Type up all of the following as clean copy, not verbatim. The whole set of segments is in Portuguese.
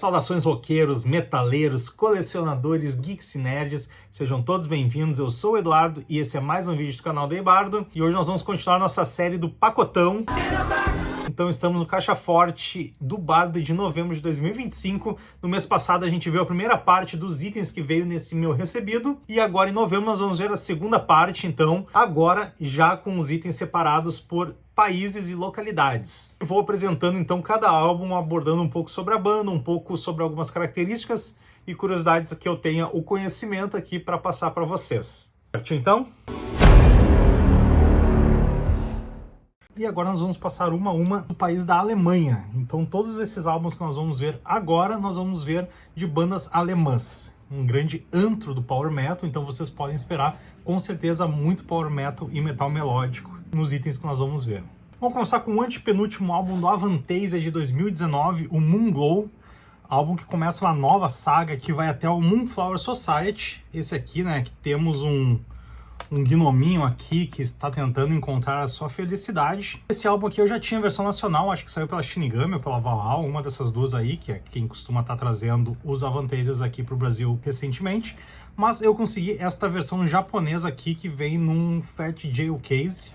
Saudações roqueiros, metaleiros, colecionadores, geeks e nerds, sejam todos bem-vindos. Eu sou o Eduardo e esse é mais um vídeo do canal do Eibardo. E hoje nós vamos continuar nossa série do Pacotão. Então estamos no Caixa Forte do Bardo de novembro de 2025. No mês passado a gente viu a primeira parte dos itens que veio nesse meu recebido. E agora em novembro nós vamos ver a segunda parte, então, agora já com os itens separados por países e localidades. Eu vou apresentando então cada álbum, abordando um pouco sobre a banda, um pouco sobre algumas características e curiosidades que eu tenha o conhecimento aqui para passar para vocês. Certo, então? E agora nós vamos passar uma a uma do país da Alemanha. Então todos esses álbuns que nós vamos ver agora, nós vamos ver de bandas alemãs. Um grande antro do Power Metal, então vocês podem esperar com certeza muito Power Metal e metal melódico nos itens que nós vamos ver. Vamos começar com o antepenúltimo álbum do Avantasia de 2019, o Moonglow, álbum que começa uma nova saga que vai até o Moonflower Society. Esse aqui, né, que temos um gnominho aqui que está tentando encontrar a sua felicidade. Esse álbum aqui eu já tinha a versão nacional, acho que saiu pela Shinigami ou pela Valhalla, uma dessas duas aí, que é quem costuma estar trazendo os Avantasias aqui para o Brasil recentemente. Mas eu consegui esta versão japonesa aqui que vem num Fat Jail Case.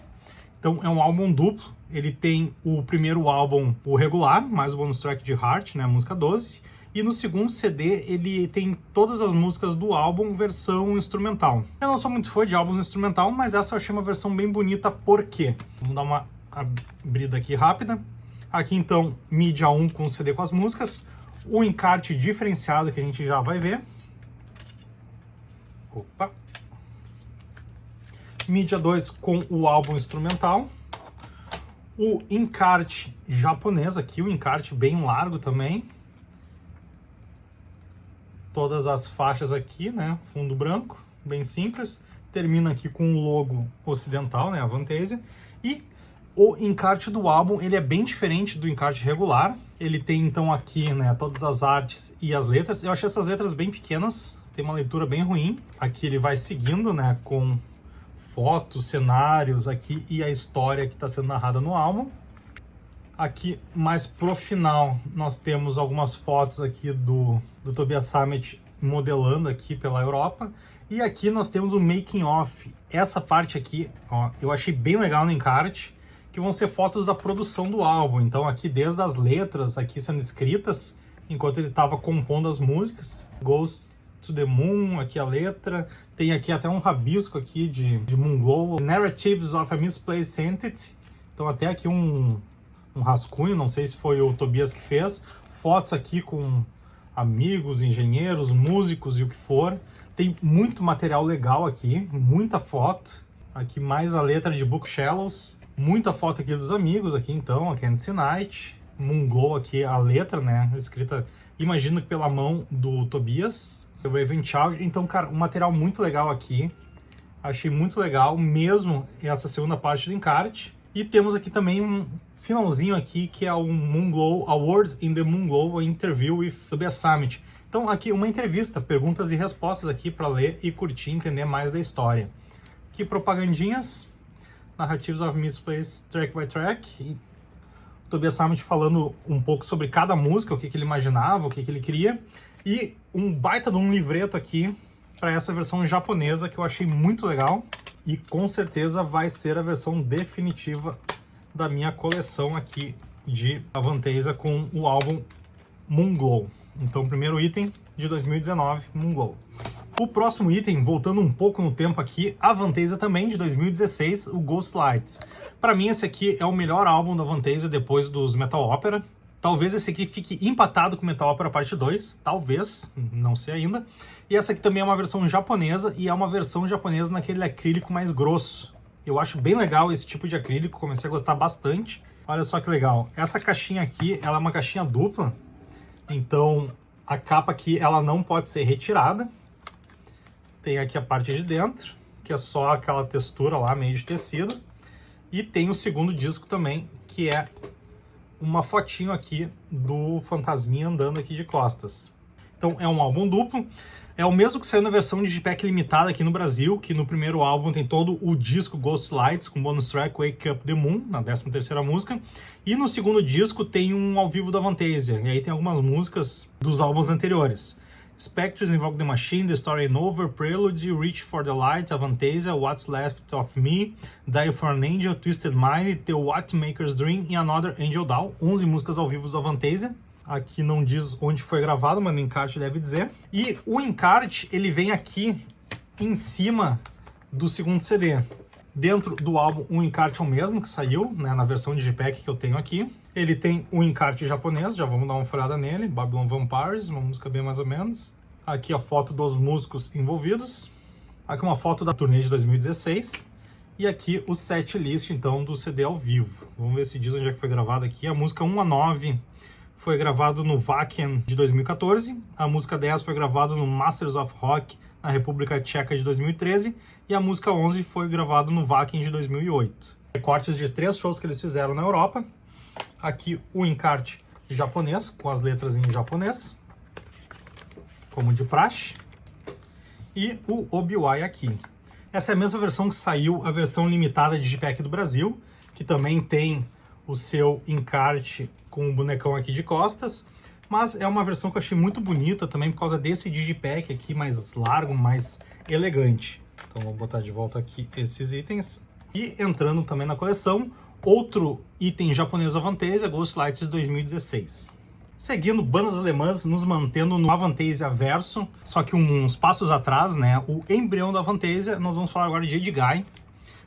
Então é um álbum duplo, ele tem o primeiro álbum, o regular, mais o bonus track de Heart, né, a música 12. E no segundo CD ele tem todas as músicas do álbum versão instrumental. Eu não sou muito fã de álbuns instrumental, mas essa eu achei uma versão bem bonita, por quê? Vamos dar uma abrida aqui rápida. Aqui então, mídia 1 com o CD com as músicas, o encarte diferenciado que a gente já vai ver. Opa! Mídia 2 com o álbum instrumental. O encarte japonês aqui, o encarte bem largo também. Todas as faixas aqui, né, fundo branco, bem simples. Termina aqui com o logo ocidental, né, Avantasia. E o encarte do álbum, ele é bem diferente do encarte regular. Ele tem então aqui, né, todas as artes e as letras. Eu achei essas letras bem pequenas, tem uma leitura bem ruim. Aqui ele vai seguindo, né, com fotos, cenários aqui e a história que está sendo narrada no álbum. Aqui, mais pro final, nós temos algumas fotos aqui do Tobias Sammet modelando aqui pela Europa. E aqui nós temos o making of. Essa parte aqui, ó, eu achei bem legal no encarte, que vão ser fotos da produção do álbum. Então aqui desde as letras aqui sendo escritas, enquanto ele estava compondo as músicas. Goes to the Moon, aqui a letra. Tem aqui até um rabisco aqui de Moonglow. Narratives of a Misplaced Entity. Então até aqui um rascunho, não sei se foi o Tobias que fez. Fotos aqui com amigos, engenheiros, músicos e o que for. Tem muito material legal aqui, muita foto. Aqui mais a letra de Bookshelves. Muita foto aqui dos amigos aqui então, a Can't See Night. Moonglow aqui, a letra, né, escrita, imagino que pela mão do Tobias. Raven Child. Então, cara, um material muito legal aqui. Achei muito legal mesmo essa segunda parte do encarte. E temos aqui também um finalzinho aqui, que é o Moonglow Award in the Moonglow Interview with Tobias Sammet. Então aqui uma entrevista, perguntas e respostas aqui para ler e curtir, entender mais da história. Aqui propagandinhas, Narratives of Misplaced Track by Track. E o Tobias Sammet falando um pouco sobre cada música, o que ele imaginava, o que ele queria. E um baita de um livreto aqui para essa versão japonesa que eu achei muito legal. E com certeza vai ser a versão definitiva da minha coleção aqui de Avantasia com o álbum Moonglow. Então, primeiro item de 2019, Moonglow. O próximo item, voltando um pouco no tempo aqui, Avantasia também de 2016, o Ghost Lights. Para mim esse aqui é o melhor álbum da Avantasia depois dos Metal Opera. Talvez esse aqui fique empatado com Metal Opera Parte 2, talvez, não sei ainda. E essa aqui também é uma versão japonesa, e é uma versão japonesa naquele acrílico mais grosso. Eu acho bem legal esse tipo de acrílico, comecei a gostar bastante. Olha só que legal, essa caixinha aqui, ela é uma caixinha dupla, então a capa aqui ela não pode ser retirada. Tem aqui a parte de dentro, que é só aquela textura lá, meio de tecido. E tem o segundo disco também, que é uma fotinho aqui do fantasminha andando aqui de costas. Então é um álbum duplo. É o mesmo que saiu na versão Digipack limitada aqui no Brasil, que no primeiro álbum tem todo o disco Ghost Lights, com bonus track Wake Up the Moon, na 13ª música. E no segundo disco tem um ao vivo da Avantasia, e aí tem algumas músicas dos álbuns anteriores. Spectres, Invoke the Machine, The Story Ain't Over, Prelude, Reach for the Light, Avantasia, What's Left of Me, Die for an Angel, Twisted Mind, The Watchmaker's Dream e Another Angel Down. 11 músicas ao vivo da Avantasia. Aqui não diz onde foi gravado, mas no encarte deve dizer. E o encarte, ele vem aqui em cima do segundo CD. Dentro do álbum, o encarte é o mesmo que saiu, né, na versão Digipack que eu tenho aqui. Ele tem o encarte japonês, já vamos dar uma olhada nele. Babylon Vampires, uma música bem mais ou menos. Aqui a foto dos músicos envolvidos. Aqui uma foto da turnê de 2016. E aqui o set list, então, do CD ao vivo. Vamos ver se diz onde é que foi gravado aqui. A música 1 a 9... foi gravado no Wacken de 2014, a música 10 foi gravado no Masters of Rock na República Tcheca de 2013 e a música 11 foi gravado no Wacken de 2008. Recortes de 3 shows que eles fizeram na Europa. Aqui o encarte japonês, com as letras em japonês, como de praxe, e o Obiwai aqui. Essa é a mesma versão que saiu, a versão limitada de Digipack do Brasil, que também tem o seu encarte com o bonecão aqui de costas, mas é uma versão que eu achei muito bonita também por causa desse Digipack aqui mais largo, mais elegante. Então vou botar de volta aqui esses itens. E entrando também na coleção, outro item japonês Avantasia, Ghost Lights 2016. Seguindo, bandas alemãs, nos mantendo no Avantasia Verso, só que uns passos atrás, né, o embrião da Avantasia, nós vamos falar agora de Edguy.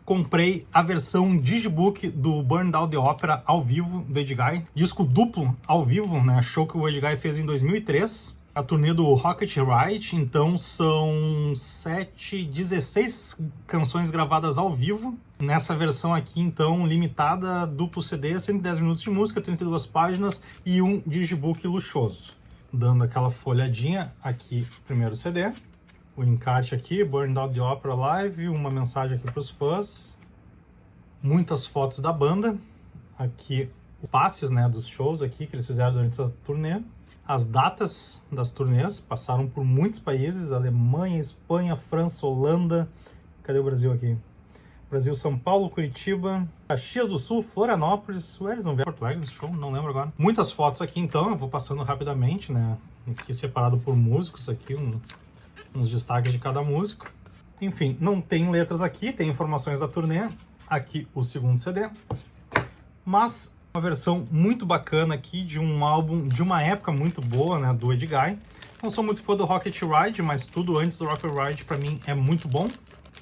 Comprei a versão Digibook do Burn Down the Opera ao vivo do Edguy. Disco duplo ao vivo, né? Show que o Edguy fez em 2003. A turnê do Rocket Ride, então são 16 canções gravadas ao vivo. Nessa versão aqui, então, limitada, duplo CD, 110 minutos de música, 32 páginas e um Digibook luxuoso. Dando aquela folhadinha aqui, primeiro CD. O encarte aqui, Burn Down the Opera Live, uma mensagem aqui para os fãs, muitas fotos da banda, aqui os passes, né, dos shows aqui que eles fizeram durante essa turnê, as datas das turnês, passaram por muitos países, Alemanha, Espanha, França, Holanda, cadê o Brasil aqui? Brasil, São Paulo, Curitiba, Caxias do Sul, Florianópolis, eles não vieram Porto Alegre nesse show, não lembro agora. Muitas fotos aqui então, eu vou passando rapidamente, né, aqui separado por músicos aqui, uns destaques de cada músico. Enfim, não tem letras aqui, tem informações da turnê. Aqui o segundo CD. Mas uma versão muito bacana aqui de um álbum de uma época muito boa, né, do Edguy. Não sou muito fã do Rocket Ride, mas tudo antes do Rocket Ride para mim é muito bom.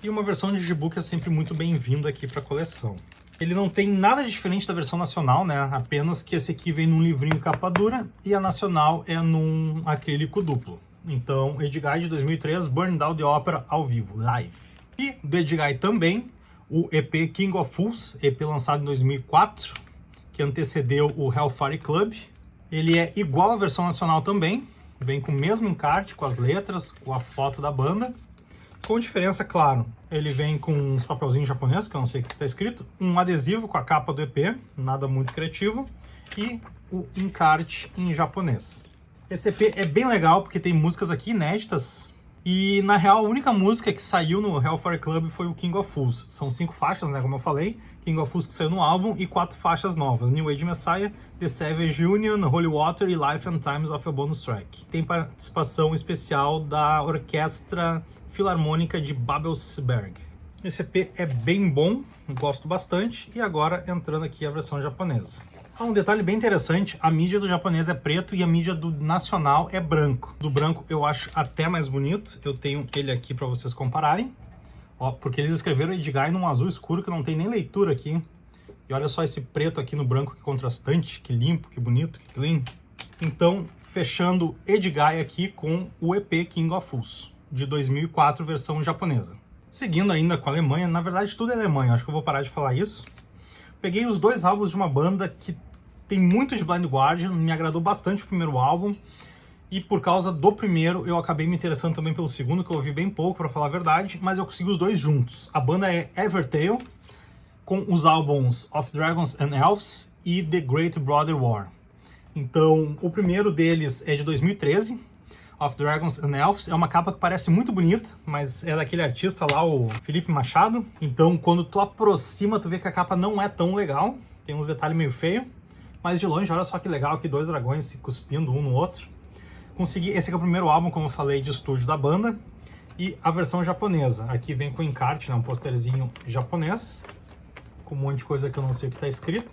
E uma versão de Digibook é sempre muito bem-vinda aqui para a coleção. Ele não tem nada diferente da versão nacional, né? Apenas que esse aqui vem num livrinho capa dura e a nacional é num acrílico duplo. Então, Edguy de 2003, Burn Down the Opera ao vivo, live. E do Edguy também, o EP King of Fools, EP lançado em 2004, que antecedeu o Hellfire Club. Ele é igual à versão nacional também, vem com o mesmo encarte, com as letras, com a foto da banda. Com diferença, claro, ele vem com uns papelzinhos japoneses, que eu não sei o que está escrito, um adesivo com a capa do EP, nada muito criativo, e o encarte em japonês. Esse EP é bem legal porque tem músicas aqui inéditas e, na real, a única música que saiu no Hellfire Club foi o King of Fools. São 5 faixas, né, como eu falei, King of Fools que saiu no álbum e 4 faixas novas, New Age Messiah, The Savage Union, Holy Water e Life and Times of a Bonus Track. Tem participação especial da Orquestra Filarmônica de Babelsberg. Esse EP é bem bom, gosto bastante, e agora entrando aqui a versão japonesa. Um detalhe bem interessante, a mídia do japonês é preto e a mídia do nacional é branco. Do branco eu acho até mais bonito, eu tenho ele aqui para vocês compararem. Ó, porque eles escreveram Edguy num azul escuro que não tem nem leitura aqui. E olha só esse preto aqui no branco, que contrastante, que limpo, que bonito, que clean. Então, fechando Edguy aqui com o EP King of Fools, de 2004, versão japonesa. Seguindo ainda com a Alemanha, na verdade tudo é Alemanha, acho que eu vou parar de falar isso. Peguei os 2 álbuns de uma banda que tem muito de Blind Guardian, me agradou bastante o primeiro álbum, e por causa do primeiro eu acabei me interessando também pelo segundo, que eu ouvi bem pouco, para falar a verdade, mas eu consegui os 2 juntos. A banda é Evertail, com os álbuns Of Dragons and Elves e The Great Brother War. Então, o primeiro deles é de 2013, of Dragons and Elves. É uma capa que parece muito bonita, mas é daquele artista lá, o Felipe Machado. Então, quando tu aproxima, tu vê que a capa não é tão legal. Tem uns detalhes meio feios. Mas de longe, olha só que legal, aqui 2 dragões se cuspindo um no outro. Consegui, esse aqui é o primeiro álbum, como eu falei, de estúdio da banda. E a versão japonesa. Aqui vem com encarte, né, um posterzinho japonês. Com um monte de coisa que eu não sei o que está escrito.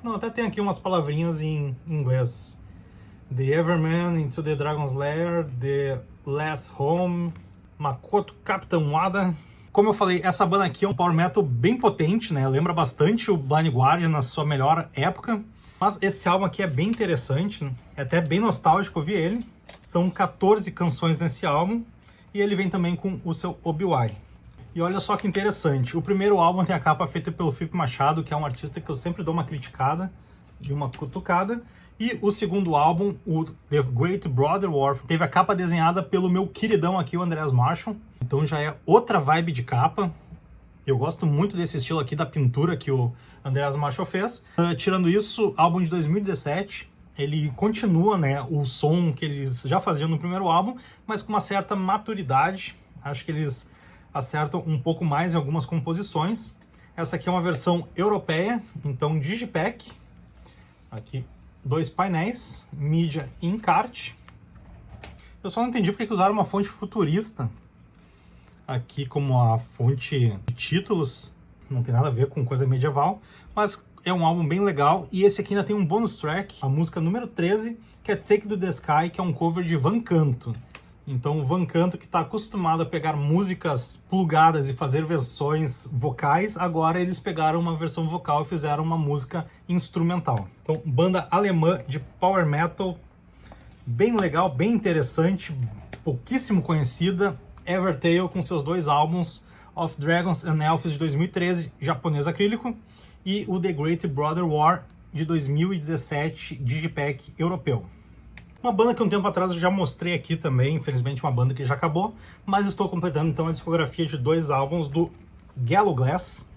Não, até tem aqui umas palavrinhas em inglês. The Everman, Into the Dragon's Lair, The Last Home, Makoto Captain Wada. Como eu falei, essa banda aqui é um power metal bem potente, né? Lembra bastante o Blind Guardian na sua melhor época. Mas esse álbum aqui é bem interessante, né? É até bem nostálgico ouvir ele. São 14 canções nesse álbum e ele vem também com o seu Obi-Wan. E olha só que interessante, o primeiro álbum tem a capa feita pelo Felipe Machado, que é um artista que eu sempre dou uma criticada e uma cutucada. E o segundo álbum, o The Great Brother War, teve a capa desenhada pelo meu queridão aqui, o Andreas Marshall. Então já é outra vibe de capa. Eu gosto muito desse estilo aqui da pintura que o Andreas Marshall fez. Tirando isso, álbum de 2017, ele continua, né, o som que eles já faziam no primeiro álbum, mas com uma certa maturidade. Acho que eles acertam um pouco mais em algumas composições. Essa aqui é uma versão europeia, então Digipack. Aqui 2 painéis, mídia e encarte. Eu só não entendi porque que usaram uma fonte futurista aqui como a fonte de títulos. Não tem nada a ver com coisa medieval, mas é um álbum bem legal. E esse aqui ainda tem um bonus track, a música número 13, que é Take to the Sky, que é um cover de Van Canto. Então o Van Canto, que está acostumado a pegar músicas plugadas e fazer versões vocais, agora eles pegaram uma versão vocal e fizeram uma música instrumental. Então, banda alemã de power metal, bem legal, bem interessante, pouquíssimo conhecida. Evertale com seus 2 álbuns, Of Dragons and Elves de 2013, japonês acrílico, e o The Great Brother War de 2017, Digipack europeu. Uma banda que um tempo atrás eu já mostrei aqui também, infelizmente uma banda que já acabou, mas estou completando então a discografia de 2 álbuns do Gallowglass,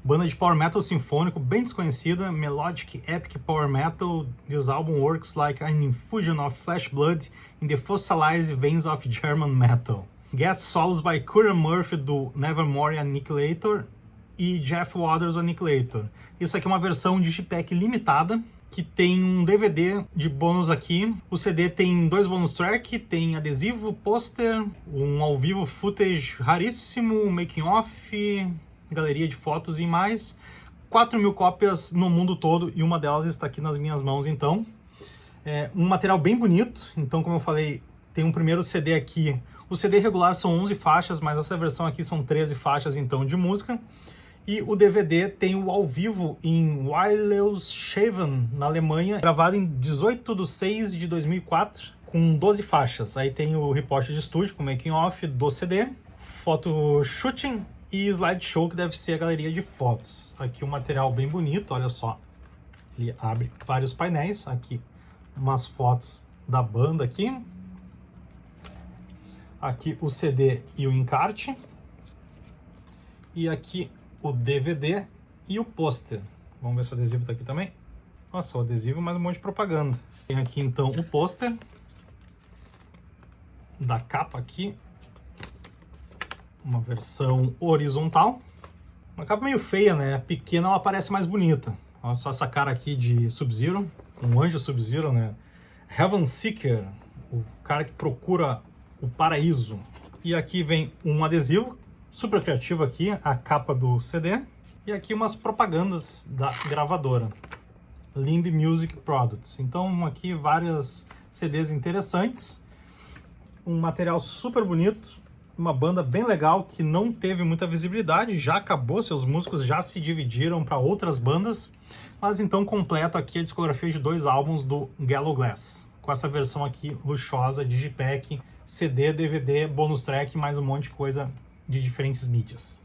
banda de power metal sinfônico bem desconhecida, melodic epic power metal. This album works like an infusion of flesh blood in the fossilized veins of German metal. Guest solos by Curran Murphy do Nevermore Annihilator e Jeff Waters Annihilator. Isso aqui é uma versão Digipack limitada, que tem um DVD de bônus aqui. O CD tem 2 bônus track, tem adesivo, pôster, um ao vivo footage raríssimo, making off, galeria de fotos e mais. 4.000 cópias no mundo todo e uma delas está aqui nas minhas mãos então. É um material bem bonito, então como eu falei, tem um primeiro CD aqui. O CD regular são 11 faixas, mas essa versão aqui são 13 faixas então de música. E o DVD tem o ao vivo em Wilhelmshaven, na Alemanha, gravado em 18/6/2004, com 12 faixas. Aí tem o reporte de estúdio, com making off do CD, foto shooting e slideshow, que deve ser a galeria de fotos. Aqui um material bem bonito, olha só. Ele abre vários painéis, aqui umas fotos da banda aqui. Aqui o CD e o encarte. E aqui o DVD e o pôster. Vamos ver se o adesivo tá aqui também. Nossa, o adesivo, mais um monte de propaganda. Tem aqui então o pôster da capa aqui. Uma versão horizontal. Uma capa meio feia, né? Pequena, ela parece mais bonita. Olha só essa cara aqui de Sub-Zero. Um anjo Sub-Zero, né? Heaven Seeker, o cara que procura o paraíso. E aqui vem um adesivo super criativo aqui, a capa do CD. E aqui umas propagandas da gravadora. Limb Music Products. Então aqui várias CDs interessantes. Um material super bonito. Uma banda bem legal que não teve muita visibilidade. Já acabou, seus músicos já se dividiram para outras bandas. Mas então completo aqui a discografia de 2 álbuns do Gallowglass. Com essa versão aqui luxuosa, Digipack, CD, DVD, bonus track, mais um monte de coisa de diferentes mídias.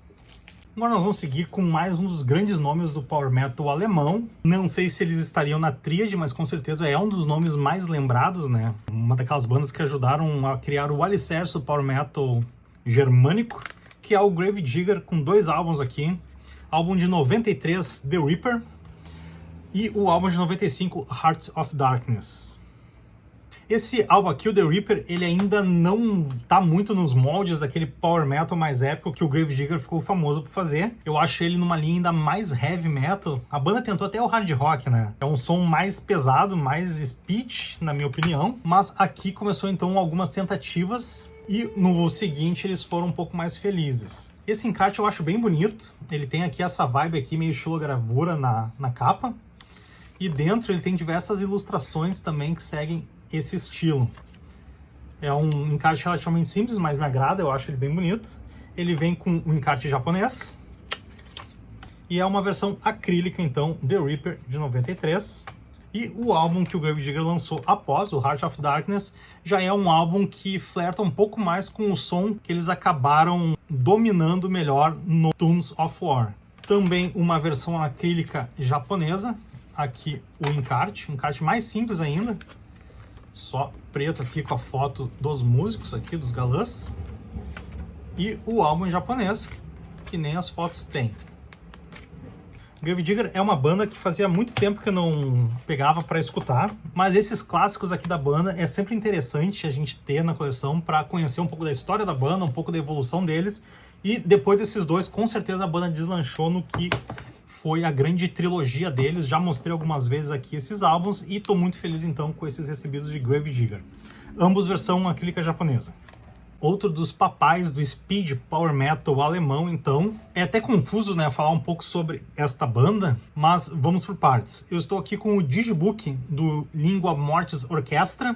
Agora nós vamos seguir com mais um dos grandes nomes do power metal alemão. Não sei se eles estariam na tríade, mas com certeza é um dos nomes mais lembrados, né? Uma daquelas bandas que ajudaram a criar o alicerce do power metal germânico, que é o Gravedigger, com 2 álbuns aqui. Álbum de 93, The Reaper, e o álbum de 95, Heart of Darkness. Esse álbum aqui, o The Reaper, ele ainda não tá muito nos moldes daquele power metal mais épico que o Gravedigger ficou famoso por fazer. Eu acho ele numa linha ainda mais heavy metal. A banda tentou até o hard rock, né? É um som mais pesado, mais speech, na minha opinião. Mas aqui começou então algumas tentativas e no seguinte eles foram um pouco mais felizes. Esse encarte eu acho bem bonito. Ele tem aqui essa vibe aqui meio xilogravura na capa. E dentro ele tem diversas ilustrações também que seguem esse estilo. É um encarte relativamente simples, mas me agrada, eu acho ele bem bonito. Ele vem com um encarte japonês. E é uma versão acrílica, então, The Reaper, de 93. E o álbum que o Gravedigger lançou após, o Heart of Darkness, já é um álbum que flerta um pouco mais com o som que eles acabaram dominando melhor no Tunes of War. Também uma versão acrílica japonesa. Aqui o encarte, um encarte mais simples ainda. Só preto aqui com a foto dos músicos aqui, dos galãs. E o álbum em japonês, que nem as fotos tem. Gravedigger é uma banda que fazia muito tempo que eu não pegava para escutar, mas esses clássicos aqui da banda é sempre interessante a gente ter na coleção para conhecer um pouco da história da banda, um pouco da evolução deles. E depois desses dois, com certeza a banda deslanchou no que foi a grande trilogia deles. Já mostrei algumas vezes aqui esses álbuns e estou muito feliz então com esses recebidos de Gravedigger. Ambos versão acrílica japonesa. Outro dos papais do speed power metal alemão, então. É até confuso, né, falar um pouco sobre esta banda, mas vamos por partes. Eu estou aqui com o Digibook do Lingua Mortis Orchestra.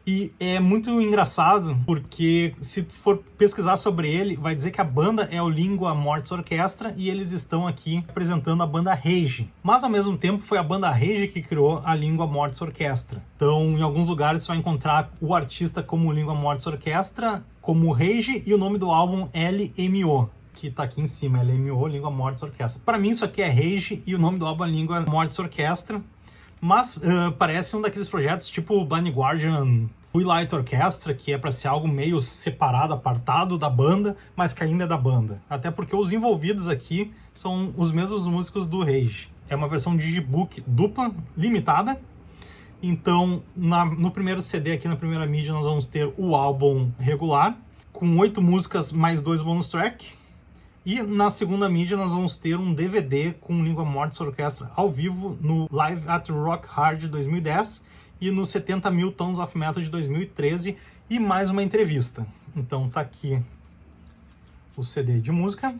E é muito engraçado, porque se for pesquisar sobre ele, vai dizer que a banda é o Lingua Mortis Orchestra e eles estão aqui apresentando a banda Rage. Mas ao mesmo tempo foi a banda Rage que criou a Lingua Mortis Orchestra. Então em alguns lugares você vai encontrar o artista como Lingua Mortis Orchestra, como Rage e o nome do álbum LMO. Que tá aqui em cima, LMO, Lingua Mortis Orchestra. Para mim isso aqui é Rage e o nome do álbum é Lingua Mortis Orchestra. Mas parece um daqueles projetos tipo Blind Guardian, Twilight Orchestra, que é para ser algo meio separado, apartado da banda, mas que ainda é da banda. Até porque os envolvidos aqui são os mesmos músicos do Rage. É uma versão Digibook dupla, limitada. Então, no primeiro CD aqui, na primeira mídia, nós vamos ter o álbum regular, com 8 músicas mais 2 bonus track. E na segunda mídia nós vamos ter um DVD com Lingua Mortis Orchestra ao vivo no Live at Rock Hard de 2010 e no 70.000 Tons of Metal de 2013 e mais uma entrevista. Então tá aqui o CD de música,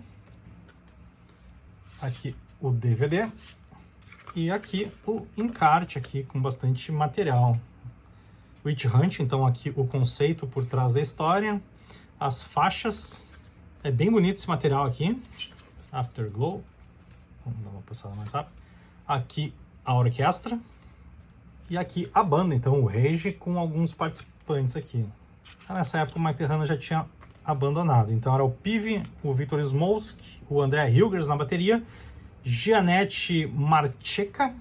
aqui o DVD e aqui o encarte aqui com bastante material. Witch Hunt, então aqui o conceito por trás da história, as faixas. É bem bonito esse material aqui. Afterglow. Vamos dar uma passada mais rápido. Aqui a orquestra. E aqui a banda, então, o Rage, com alguns participantes aqui. Nessa época o Mike Terrana já tinha abandonado. Então era o Pive, o Victor Smolsk, o André Hilgers na bateria, Gianette Marcheca,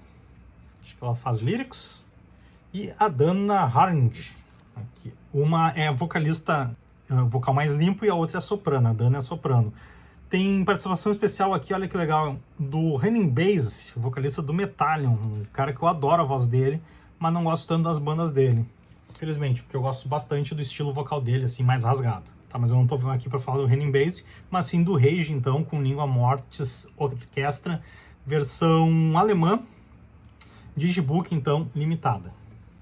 acho que ela faz líricos, e a Dana Harned. Aqui. Uma é vocalista, vocal mais limpo, e a outra é soprano. A Dana é soprano. Tem participação especial aqui, olha que legal, do Henning Bass, vocalista do Metallion, um cara que eu adoro a voz dele, mas não gosto tanto das bandas dele. Infelizmente, porque eu gosto bastante do estilo vocal dele, assim, mais rasgado. Tá, mas eu não tô vindo aqui para falar do Henning Bass, mas sim do Rage, então, com Lingua Mortis Orchestra, versão alemã, Digibook, então, limitada.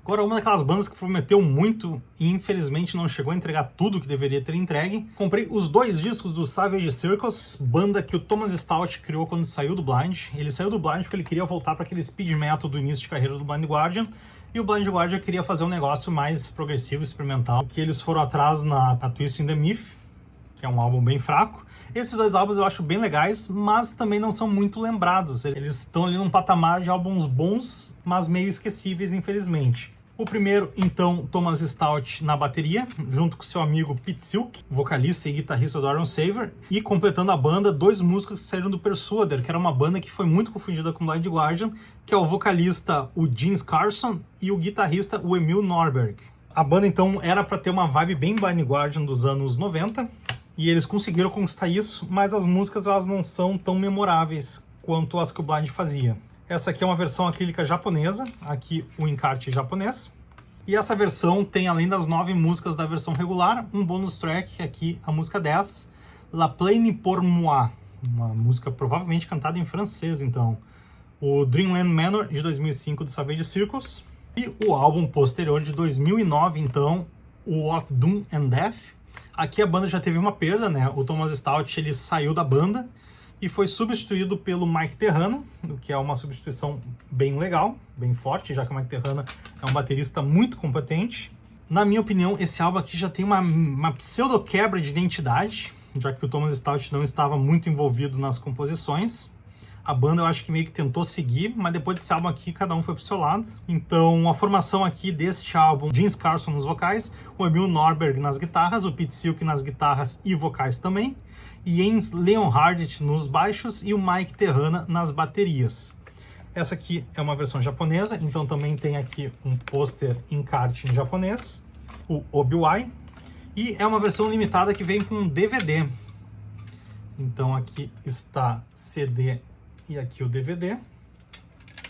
Agora, uma daquelas bandas que prometeu muito e infelizmente não chegou a entregar tudo que deveria ter entregue. Comprei os 2 discos do Savage Circus, banda que o Thomas Stout criou quando saiu do Blind. Ele saiu do Blind porque ele queria voltar para aquele speed metal do início de carreira do Blind Guardian. E o Blind Guardian queria fazer um negócio mais progressivo, experimental, que eles foram atrás na Twist in the Myth, que é um álbum bem fraco. Esses 2 álbuns eu acho bem legais, mas também não são muito lembrados. Eles estão ali num patamar de álbuns bons, mas meio esquecíveis, infelizmente. O primeiro, então, Thomas Stout na bateria, junto com seu amigo Pete Silk, vocalista e guitarrista do Iron Saver, e completando a banda, 2 músicos que saíram do Persuader, que era uma banda que foi muito confundida com Blind Guardian, que é o vocalista, o Jens Carson, e o guitarrista, o Emil Norberg. A banda, então, era para ter uma vibe bem Blind Guardian dos anos 90, e eles conseguiram conquistar isso, mas as músicas elas não são tão memoráveis quanto as que o Blind fazia. Essa aqui é uma versão acrílica japonesa, aqui o encarte japonês. E essa versão tem, além das 9 músicas da versão regular, um bônus track, aqui a música 10, La Plaine pour moi, uma música provavelmente cantada em francês, então. O Dreamland Manor, de 2005, do Savage Circus. E o álbum posterior, de 2009, então, o Of Doom and Death. Aqui a banda já teve uma perda, né? O Thomas Stout, ele saiu da banda e foi substituído pelo Mike Terrana, o que é uma substituição bem legal, bem forte, já que o Mike Terrana é um baterista muito competente. Na minha opinião, esse álbum aqui já tem uma pseudo-quebra de identidade, já que o Thomas Stout não estava muito envolvido nas composições. A banda eu acho que meio que tentou seguir, mas depois desse álbum aqui, cada um foi pro seu lado. Então, a formação aqui deste álbum, Jens Carson nos vocais, o Emil Norberg nas guitarras, o Pete Silk nas guitarras e vocais também, e Jens Leonhardt nos baixos e o Mike Terrana nas baterias. Essa aqui é uma versão japonesa, então também tem aqui um pôster encarte em japonês, o Obiwai, e é uma versão limitada que vem com DVD. Então aqui está CD e aqui o DVD.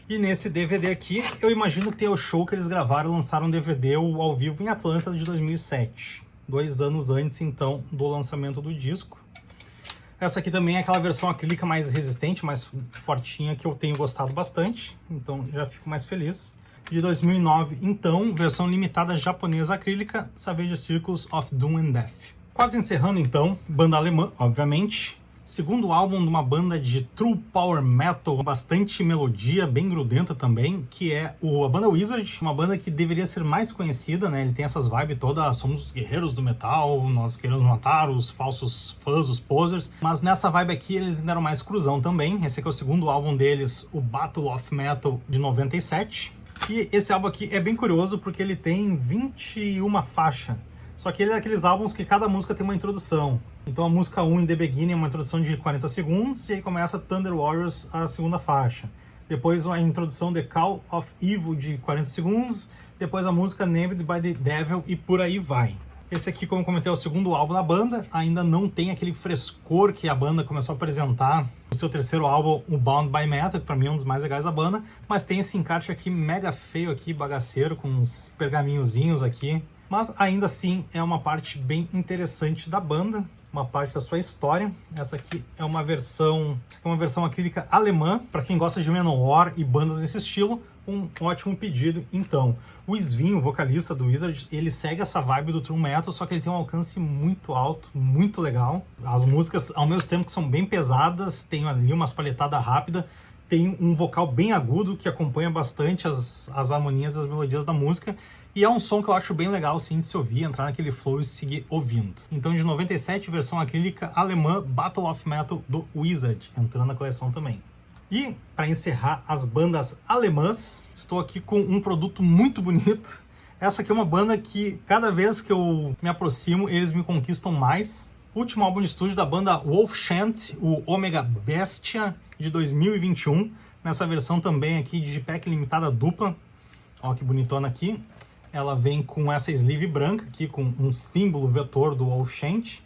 E nesse DVD aqui, eu imagino que tem o show que eles gravaram e lançaram um DVD ao vivo em Atlanta de 2007. 2 anos antes, então, do lançamento do disco. Essa aqui também é aquela versão acrílica mais resistente, mais fortinha, que eu tenho gostado bastante. Então já fico mais feliz. De 2009, então, versão limitada japonesa acrílica, Savage Circus of Doom and Death. Quase encerrando, então, banda alemã, obviamente. Segundo álbum de uma banda de true power metal, bastante melodia, bem grudenta também, que é a banda Wizard, uma banda que deveria ser mais conhecida, né? Ele tem essas vibes todas, somos os guerreiros do metal, nós queremos matar os falsos fãs, os posers, mas nessa vibe aqui eles deram mais cruzão também. Esse aqui é o segundo álbum deles, o Battle of Metal, de 97. E esse álbum aqui é bem curioso porque ele tem 21 faixas. Só que ele é daqueles álbuns que cada música tem uma introdução. Então a música 1 em The Beginning é uma introdução de 40 segundos, e aí começa Thunder Warriors, a segunda faixa. Depois a introdução The Call of Evil de 40 segundos, depois a música Named by the Devil e por aí vai. Esse aqui, como eu comentei, é o segundo álbum da banda, ainda não tem aquele frescor que a banda começou a apresentar no seu terceiro álbum, o Bound by Metal, que pra mim é um dos mais legais da banda, mas tem esse encarte aqui mega feio aqui, bagaceiro, com uns pergaminhozinhos aqui. Mas ainda assim é uma parte bem interessante da banda, uma parte da sua história. Essa aqui é uma versão acrílica alemã, para quem gosta de Manowar e bandas desse estilo, um ótimo pedido. Então, o Sven, o vocalista do Wizard, ele segue essa vibe do true metal, só que ele tem um alcance muito alto, muito legal. As músicas, ao mesmo tempo que são bem pesadas, tem ali umas palhetadas rápidas, tem um vocal bem agudo que acompanha bastante as harmonias e as melodias da música. E é um som que eu acho bem legal, sim, de se ouvir, entrar naquele flow e seguir ouvindo. Então, de 97, versão acrílica alemã, Battle of Metal do Wizard, entrando na coleção também. E, para encerrar as bandas alemãs, estou aqui com um produto muito bonito. Essa aqui é uma banda que, cada vez que eu me aproximo, eles me conquistam mais. O último álbum de estúdio da banda Wolfchant, o Omega Bestia, de 2021. Nessa versão também aqui de pack limitada dupla. Ó que bonitona aqui. Ela vem com essa sleeve branca aqui, com um símbolo vetor do Wolfchant,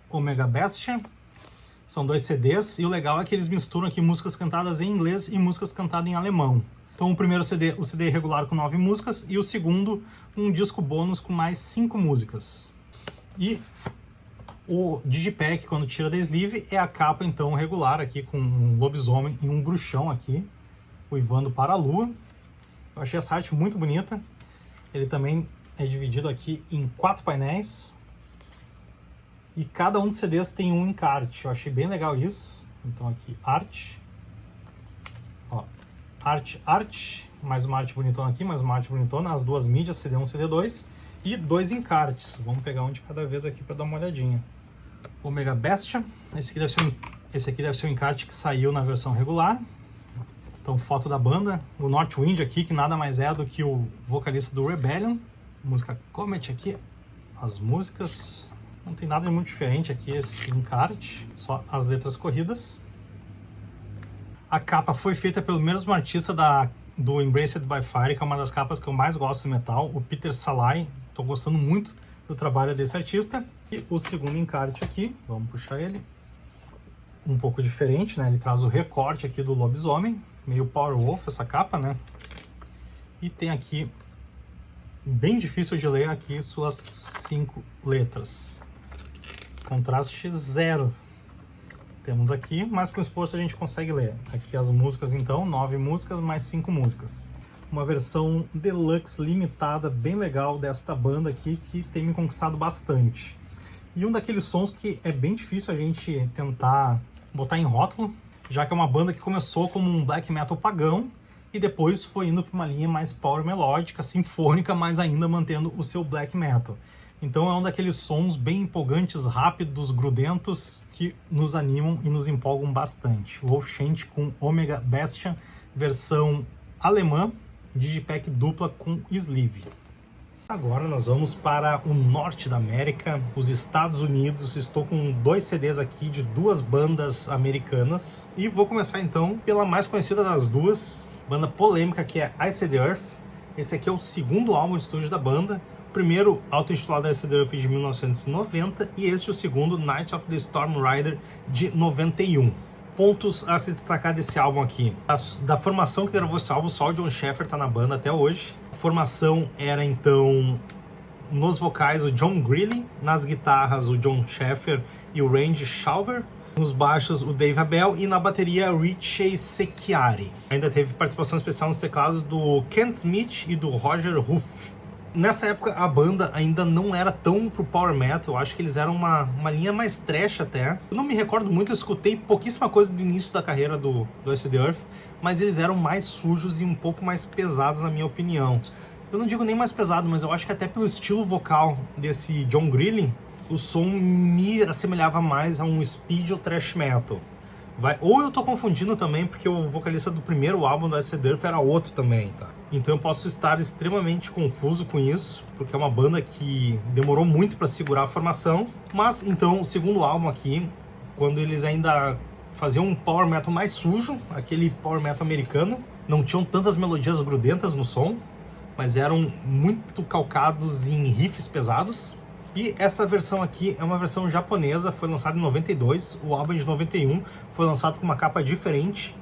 Omega Bestia. São 2 CDs, e o legal é que eles misturam aqui músicas cantadas em inglês e músicas cantadas em alemão. Então o primeiro CD, o CD regular com 9 músicas, e o segundo, um disco bônus com mais 5 músicas. E o digipack, quando tira da sleeve, é a capa então regular aqui, com um lobisomem e um bruxão aqui, uivando para a lua. Eu achei essa arte muito bonita. Ele também é dividido aqui em 4 painéis. E cada um dos CDs tem um encarte. Eu achei bem legal isso. Então aqui, arte. Ó, arte. Mais uma arte bonitona aqui, mais uma arte bonitona. As 2 mídias, CD1 e CD2. E 2 encartes. Vamos pegar um de cada vez aqui para dar uma olhadinha. Omega Bestia. Esse aqui deve ser o encarte que saiu na versão regular. Então, foto da banda. O Northwind aqui, que nada mais é do que o vocalista do Rebellion. Música Comet aqui. As músicas. Não tem nada muito diferente aqui esse encarte. Só as letras corridas. A capa foi feita pelo mesmo artista do Embraced by Fire, que é uma das capas que eu mais gosto do metal. O Peter Salai. Estou gostando muito do trabalho desse artista. E o segundo encarte aqui. Vamos puxar ele. Um pouco diferente, né? Ele traz o recorte aqui do lobisomem. Meio Power Wolf essa capa, né? E tem aqui bem difícil de ler aqui suas 5 letras. Contraste 0. Temos aqui, mas com esforço a gente consegue ler. Aqui as músicas então, 9 músicas mais 5 músicas. Uma versão deluxe limitada, bem legal desta banda aqui, que tem me conquistado bastante. E um daqueles sons que é bem difícil a gente tentar botar em rótulo, já que é uma banda que começou como um black metal pagão e depois foi indo para uma linha mais power melódica, sinfônica, mas ainda mantendo o seu black metal. Então é um daqueles sons bem empolgantes, rápidos, grudentos, que nos animam e nos empolgam bastante. Wolfschank com Omega Bastion, versão alemã, digipack dupla com sleeve. Agora nós vamos para o norte da América, os Estados Unidos. Estou com 2 CDs aqui de 2 bandas americanas. E vou começar então pela mais conhecida das duas, banda polêmica, que é Iced Earth. Esse aqui é o segundo álbum de estúdio da banda. O primeiro, auto-intitulado Iced Earth, de 1990, e este o segundo, Night of the Storm Rider, de 91. Pontos a se destacar desse álbum aqui. Da formação que gravou esse álbum, só o John Schaffer tá na banda até hoje. A formação era então, nos vocais, o John Greeley, nas guitarras o John Schaffer e o Randy Shauver, nos baixos o Dave Abel e na bateria Richie Secchiari. Ainda teve participação especial nos teclados do Kent Smith e do Roger Huff. Nessa época a banda ainda não era tão pro power metal, eu acho que eles eram uma linha mais trash até. Eu não me recordo muito, eu escutei pouquíssima coisa do início da carreira do Iced Earth, mas eles eram mais sujos e um pouco mais pesados na minha opinião. Eu não digo nem mais pesado, mas eu acho que até pelo estilo vocal desse John Greeley, o som me assemelhava mais a um speed ou thrash metal. Ou eu tô confundindo também, porque o vocalista do primeiro álbum do Iced Earth era outro também, tá? Então eu posso estar extremamente confuso com isso, porque é uma banda que demorou muito para segurar a formação. Mas então o segundo álbum aqui, quando eles ainda faziam um power metal mais sujo, aquele power metal americano, não tinham tantas melodias grudentas no som, mas eram muito calcados em riffs pesados. E essa versão aqui é uma versão japonesa, foi lançada em 92, o álbum é de 91, foi lançado com uma capa diferente.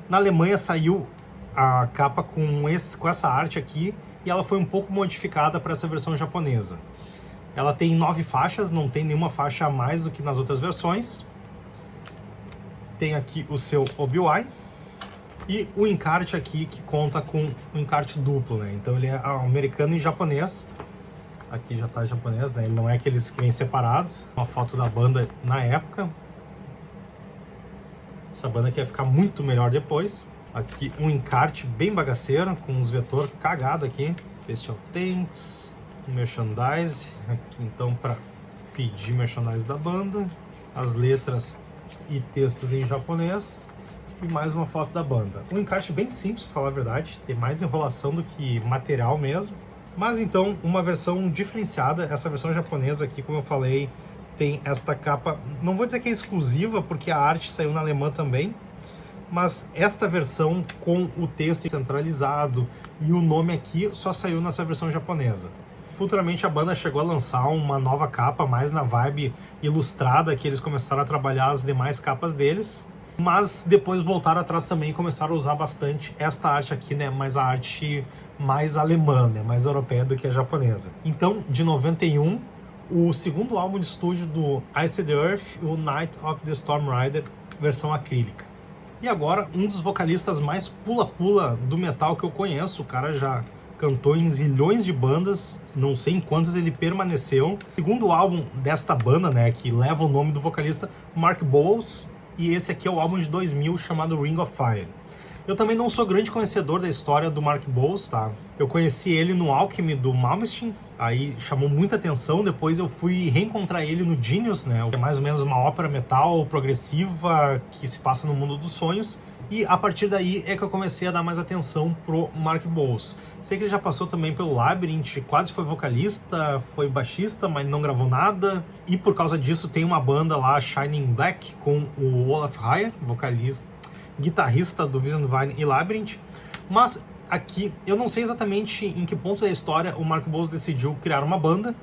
Na Alemanha saiu a capa com essa arte aqui, e ela foi um pouco modificada para essa versão japonesa. Ela tem 9 faixas, não tem nenhuma faixa a mais do que nas outras versões. Tem aqui o seu OBI e o encarte aqui, que conta com um encarte duplo, né? Então ele é americano e japonês. Aqui já tá japonês, né? Ele não é aqueles que vêm separados. Uma foto da banda na época. Essa banda aqui vai ficar muito melhor depois. Aqui um encarte bem bagaceiro, com uns vetor cagado aqui. Special Thanks, merchandise. Aqui então para pedir merchandise da banda. As letras e textos em japonês. E mais uma foto da banda. Um encarte bem simples, pra falar a verdade. Tem mais enrolação do que material mesmo. Mas então, uma versão diferenciada, essa versão japonesa aqui, como eu falei, tem esta capa, não vou dizer que é exclusiva, porque a arte saiu na alemã também, mas esta versão com o texto centralizado e o nome aqui só saiu nessa versão japonesa. Futuramente a banda chegou a lançar uma nova capa, mais na vibe ilustrada, que eles começaram a trabalhar as demais capas deles, mas depois voltaram atrás também e começaram a usar bastante esta arte aqui, né, mais a arte mais alemã, né, mais europeia do que a japonesa. Então, de 91, o segundo álbum de estúdio do Iced Earth, o Night of the Storm Rider, versão acrílica. E agora, um dos vocalistas mais pula-pula do metal que eu conheço, o cara já cantou em zilhões de bandas, não sei em quantas ele permaneceu. Segundo álbum desta banda, né, que leva o nome do vocalista Mark Bowles, e esse aqui é o álbum de 2000 chamado Ring of Fire. Eu também não sou grande conhecedor da história do Mark Bowles, tá? Eu conheci ele no Alchemy do Malmsteen, aí chamou muita atenção, depois eu fui reencontrar ele no Genius, né? Que é mais ou menos uma ópera metal progressiva que se passa no mundo dos sonhos. E a partir daí é que eu comecei a dar mais atenção pro Mark Bowles. Sei que ele já passou também pelo Labyrinth, quase foi vocalista, foi baixista, mas não gravou nada. E por causa disso tem uma banda lá, Shining Black, com o Olaf Haya, vocalista, guitarrista do Vision Divine e Labyrinth. Mas aqui, eu não sei exatamente em que ponto da história o Mark Bowles decidiu criar uma banda.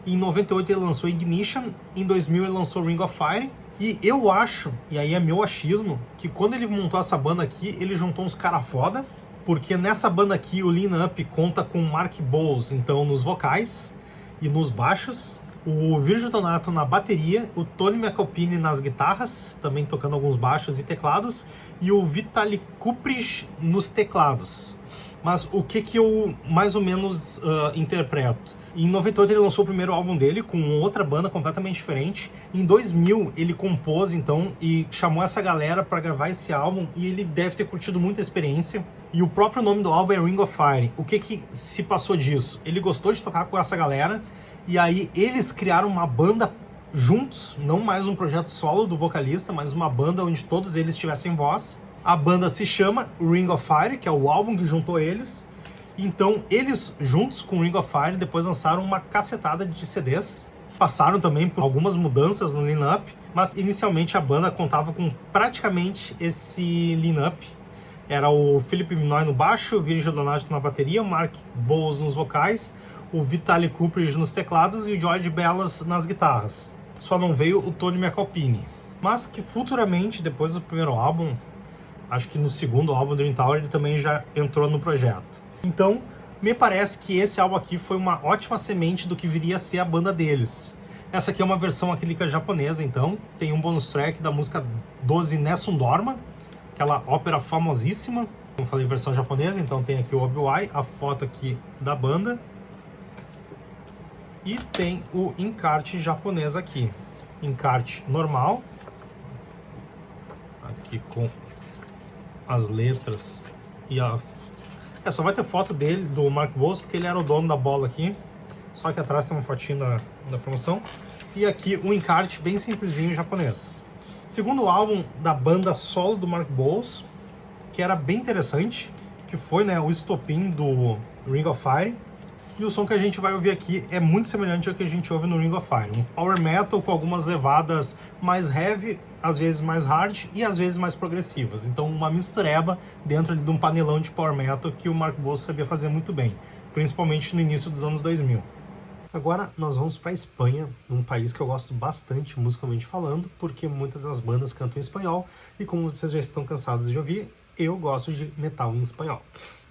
Em 98 ele lançou Ignition, em 2000 ele lançou Ring of Fire. E eu acho, e aí é meu achismo, que quando ele montou essa banda aqui, ele juntou uns cara foda, porque nessa banda aqui o line-up conta com Mark Bowles, então nos vocais e nos baixos, o Virgil Donato na bateria, o Tony McAlpine nas guitarras, também tocando alguns baixos e teclados, e o Vitaly Kuprij nos teclados. Mas o que eu mais ou menos interpreto? Em 98 ele lançou o primeiro álbum dele com outra banda completamente diferente. Em 2000 ele compôs então e chamou essa galera para gravar esse álbum, e ele deve ter curtido muita experiência. E o próprio nome do álbum é Ring of Fire. O que se passou disso? Ele gostou de tocar com essa galera, e aí eles criaram uma banda juntos, não mais um projeto solo do vocalista, mas uma banda onde todos eles tivessem voz. A banda se chama Ring of Fire, que é o álbum que juntou eles. Então eles juntos com Ring of Fire depois lançaram uma cacetada de CDs. Passaram também por algumas mudanças no line-up, mas inicialmente a banda contava com praticamente esse line-up. Era o Philippe Minoy no baixo, o Virgil Donato na bateria, o Mark Bowles nos vocais, o Vitaly Kuprij nos teclados e o George Bellas nas guitarras. Só não veio o Tony McAlpine. Mas que futuramente, depois do primeiro álbum, acho que no segundo álbum do Dream Theater, ele também já entrou no projeto. Então, me parece que esse álbum aqui foi uma ótima semente do que viria a ser a banda deles. Essa aqui é uma versão acrílica japonesa, então. Tem um bonus track da música 12 Nessun Dorma, aquela ópera famosíssima. Como falei, versão japonesa, então tem aqui o Obi-Wan, a foto aqui da banda. E tem o encarte japonês aqui. Encarte normal. Aqui com as letras e a... só vai ter foto dele, do Mark Bowles, porque ele era o dono da bola aqui. Só que atrás tem uma fotinho da promoção. E aqui um encarte bem simplesinho japonês. Segundo álbum da banda solo do Mark Bowles, que era bem interessante, que foi, né, o estopim do Ring of Fire. E o som que a gente vai ouvir aqui é muito semelhante ao que a gente ouve no Ring of Fire. Um power metal com algumas levadas mais heavy, às vezes mais hard e às vezes mais progressivas. Então uma mistureba dentro de um panelão de power metal que o Mark Bowles sabia fazer muito bem, principalmente no início dos anos 2000. Agora nós vamos para a Espanha, um país que eu gosto bastante musicalmente falando, porque muitas das bandas cantam em espanhol e, como vocês já estão cansados de ouvir, eu gosto de metal em espanhol.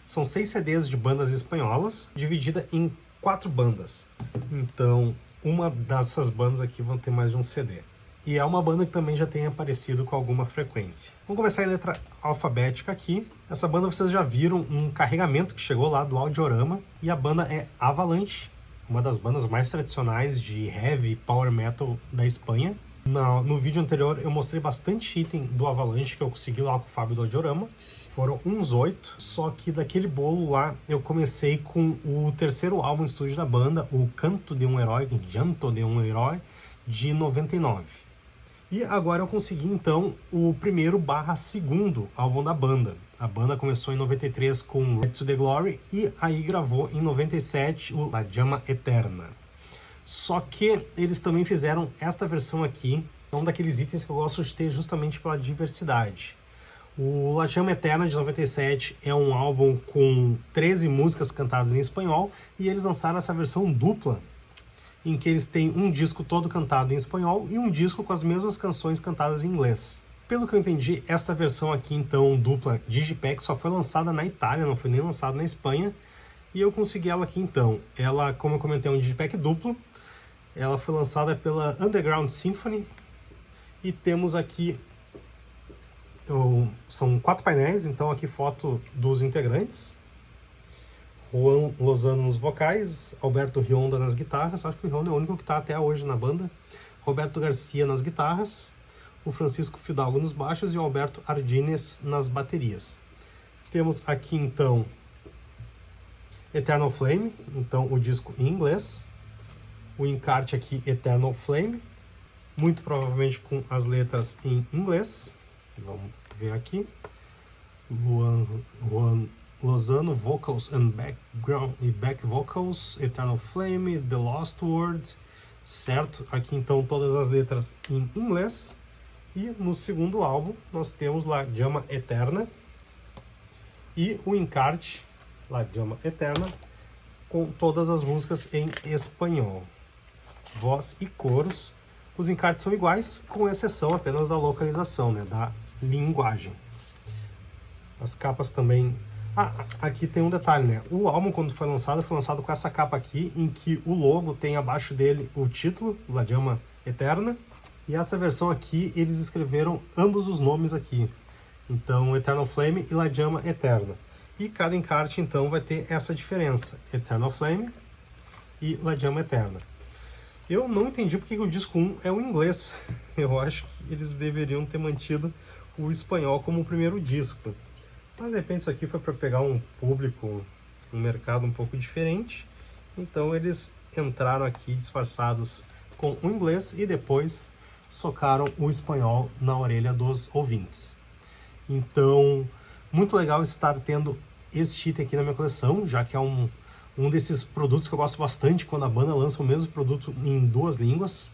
São 6 CDs de bandas espanholas, dividida em 4 bandas. Então, uma dessas bandas aqui vão ter mais de um CD. E é uma banda que também já tem aparecido com alguma frequência. Vamos começar em letra alfabética aqui. Essa banda vocês já viram um carregamento que chegou lá do Audiorama. E a banda é Avalanche, uma das bandas mais tradicionais de heavy power metal da Espanha. No vídeo anterior eu mostrei bastante item do Avalanche que eu consegui lá com o Fábio do Audiorama. Foram uns 8, só que daquele bolo lá eu comecei com o terceiro álbum de estúdio da banda, o Canto de um Herói, Llanto de um Herói, de 99. E agora eu consegui então o primeiro/segundo álbum da banda. A banda começou em 93 com Red to the Glory e aí gravou em 97 o La Llama Eterna. Só que eles também fizeram esta versão aqui, um daqueles itens que eu gosto de ter justamente pela diversidade. O La Llama Eterna de 97 é um álbum com 13 músicas cantadas em espanhol e eles lançaram essa versão dupla, em que eles têm um disco todo cantado em espanhol e um disco com as mesmas canções cantadas em inglês. Pelo que eu entendi, esta versão aqui, então, dupla Digipack, só foi lançada na Itália, não foi nem lançada na Espanha, e eu consegui ela aqui então. Ela, como eu comentei, é um Digipack duplo, ela foi lançada pela Underground Symphony, e temos aqui, são 4 painéis, então aqui foto dos integrantes. Juan Lozano nos vocais, Alberto Rionda nas guitarras, acho que o Rionda é o único que está até hoje na banda, Roberto Garcia nas guitarras, o Francisco Fidalgo nos baixos e o Alberto Ardines nas baterias. Temos aqui então Eternal Flame, então o disco em inglês, o encarte aqui Eternal Flame, muito provavelmente com as letras em inglês. Vamos ver aqui. Juan Lozano, Vocals and Background e Back Vocals, Eternal Flame, The Lost Word, certo? Aqui então todas as letras em inglês. E no segundo álbum nós temos La Llama Eterna e o encarte La Llama Eterna com todas as músicas em espanhol. Voz e coros. Os encartes são iguais, com exceção apenas da localização, né, da linguagem. As capas também Aqui tem um detalhe, né? O álbum, quando foi lançado com essa capa aqui, em que o logo tem abaixo dele o título, La Llama Eterna, e essa versão aqui, eles escreveram ambos os nomes aqui. Então, Eternal Flame e La Llama Eterna. E cada encarte, então, vai ter essa diferença, Eternal Flame e La Llama Eterna. Eu não entendi porque o disco 1 é o inglês. Eu acho que eles deveriam ter mantido o espanhol como o primeiro disco. Mas de repente isso aqui foi para pegar um público, um mercado um pouco diferente. Então eles entraram aqui disfarçados com o inglês e depois socaram o espanhol na orelha dos ouvintes. Então, muito legal estar tendo esse item aqui na minha coleção, já que é um desses produtos que eu gosto bastante quando a banda lança o mesmo produto em duas línguas.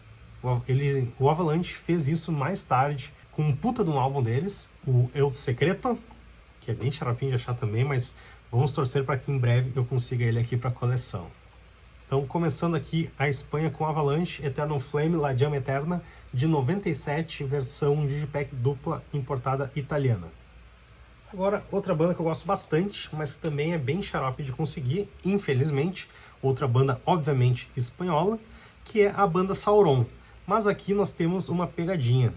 O Avalanche fez isso mais tarde com um puta de um álbum deles, o El Secreto, que é bem xaropinho de achar também, mas vamos torcer para que em breve eu consiga ele aqui para a coleção. Então, começando aqui a Espanha com Avalanche, Eternal Flame, La Llama Eterna, de 97, versão Digipack dupla importada italiana. Agora, outra banda que eu gosto bastante, mas que também é bem xarope de conseguir, infelizmente, outra banda, obviamente, espanhola, que é a banda Sauron. Mas aqui nós temos uma pegadinha.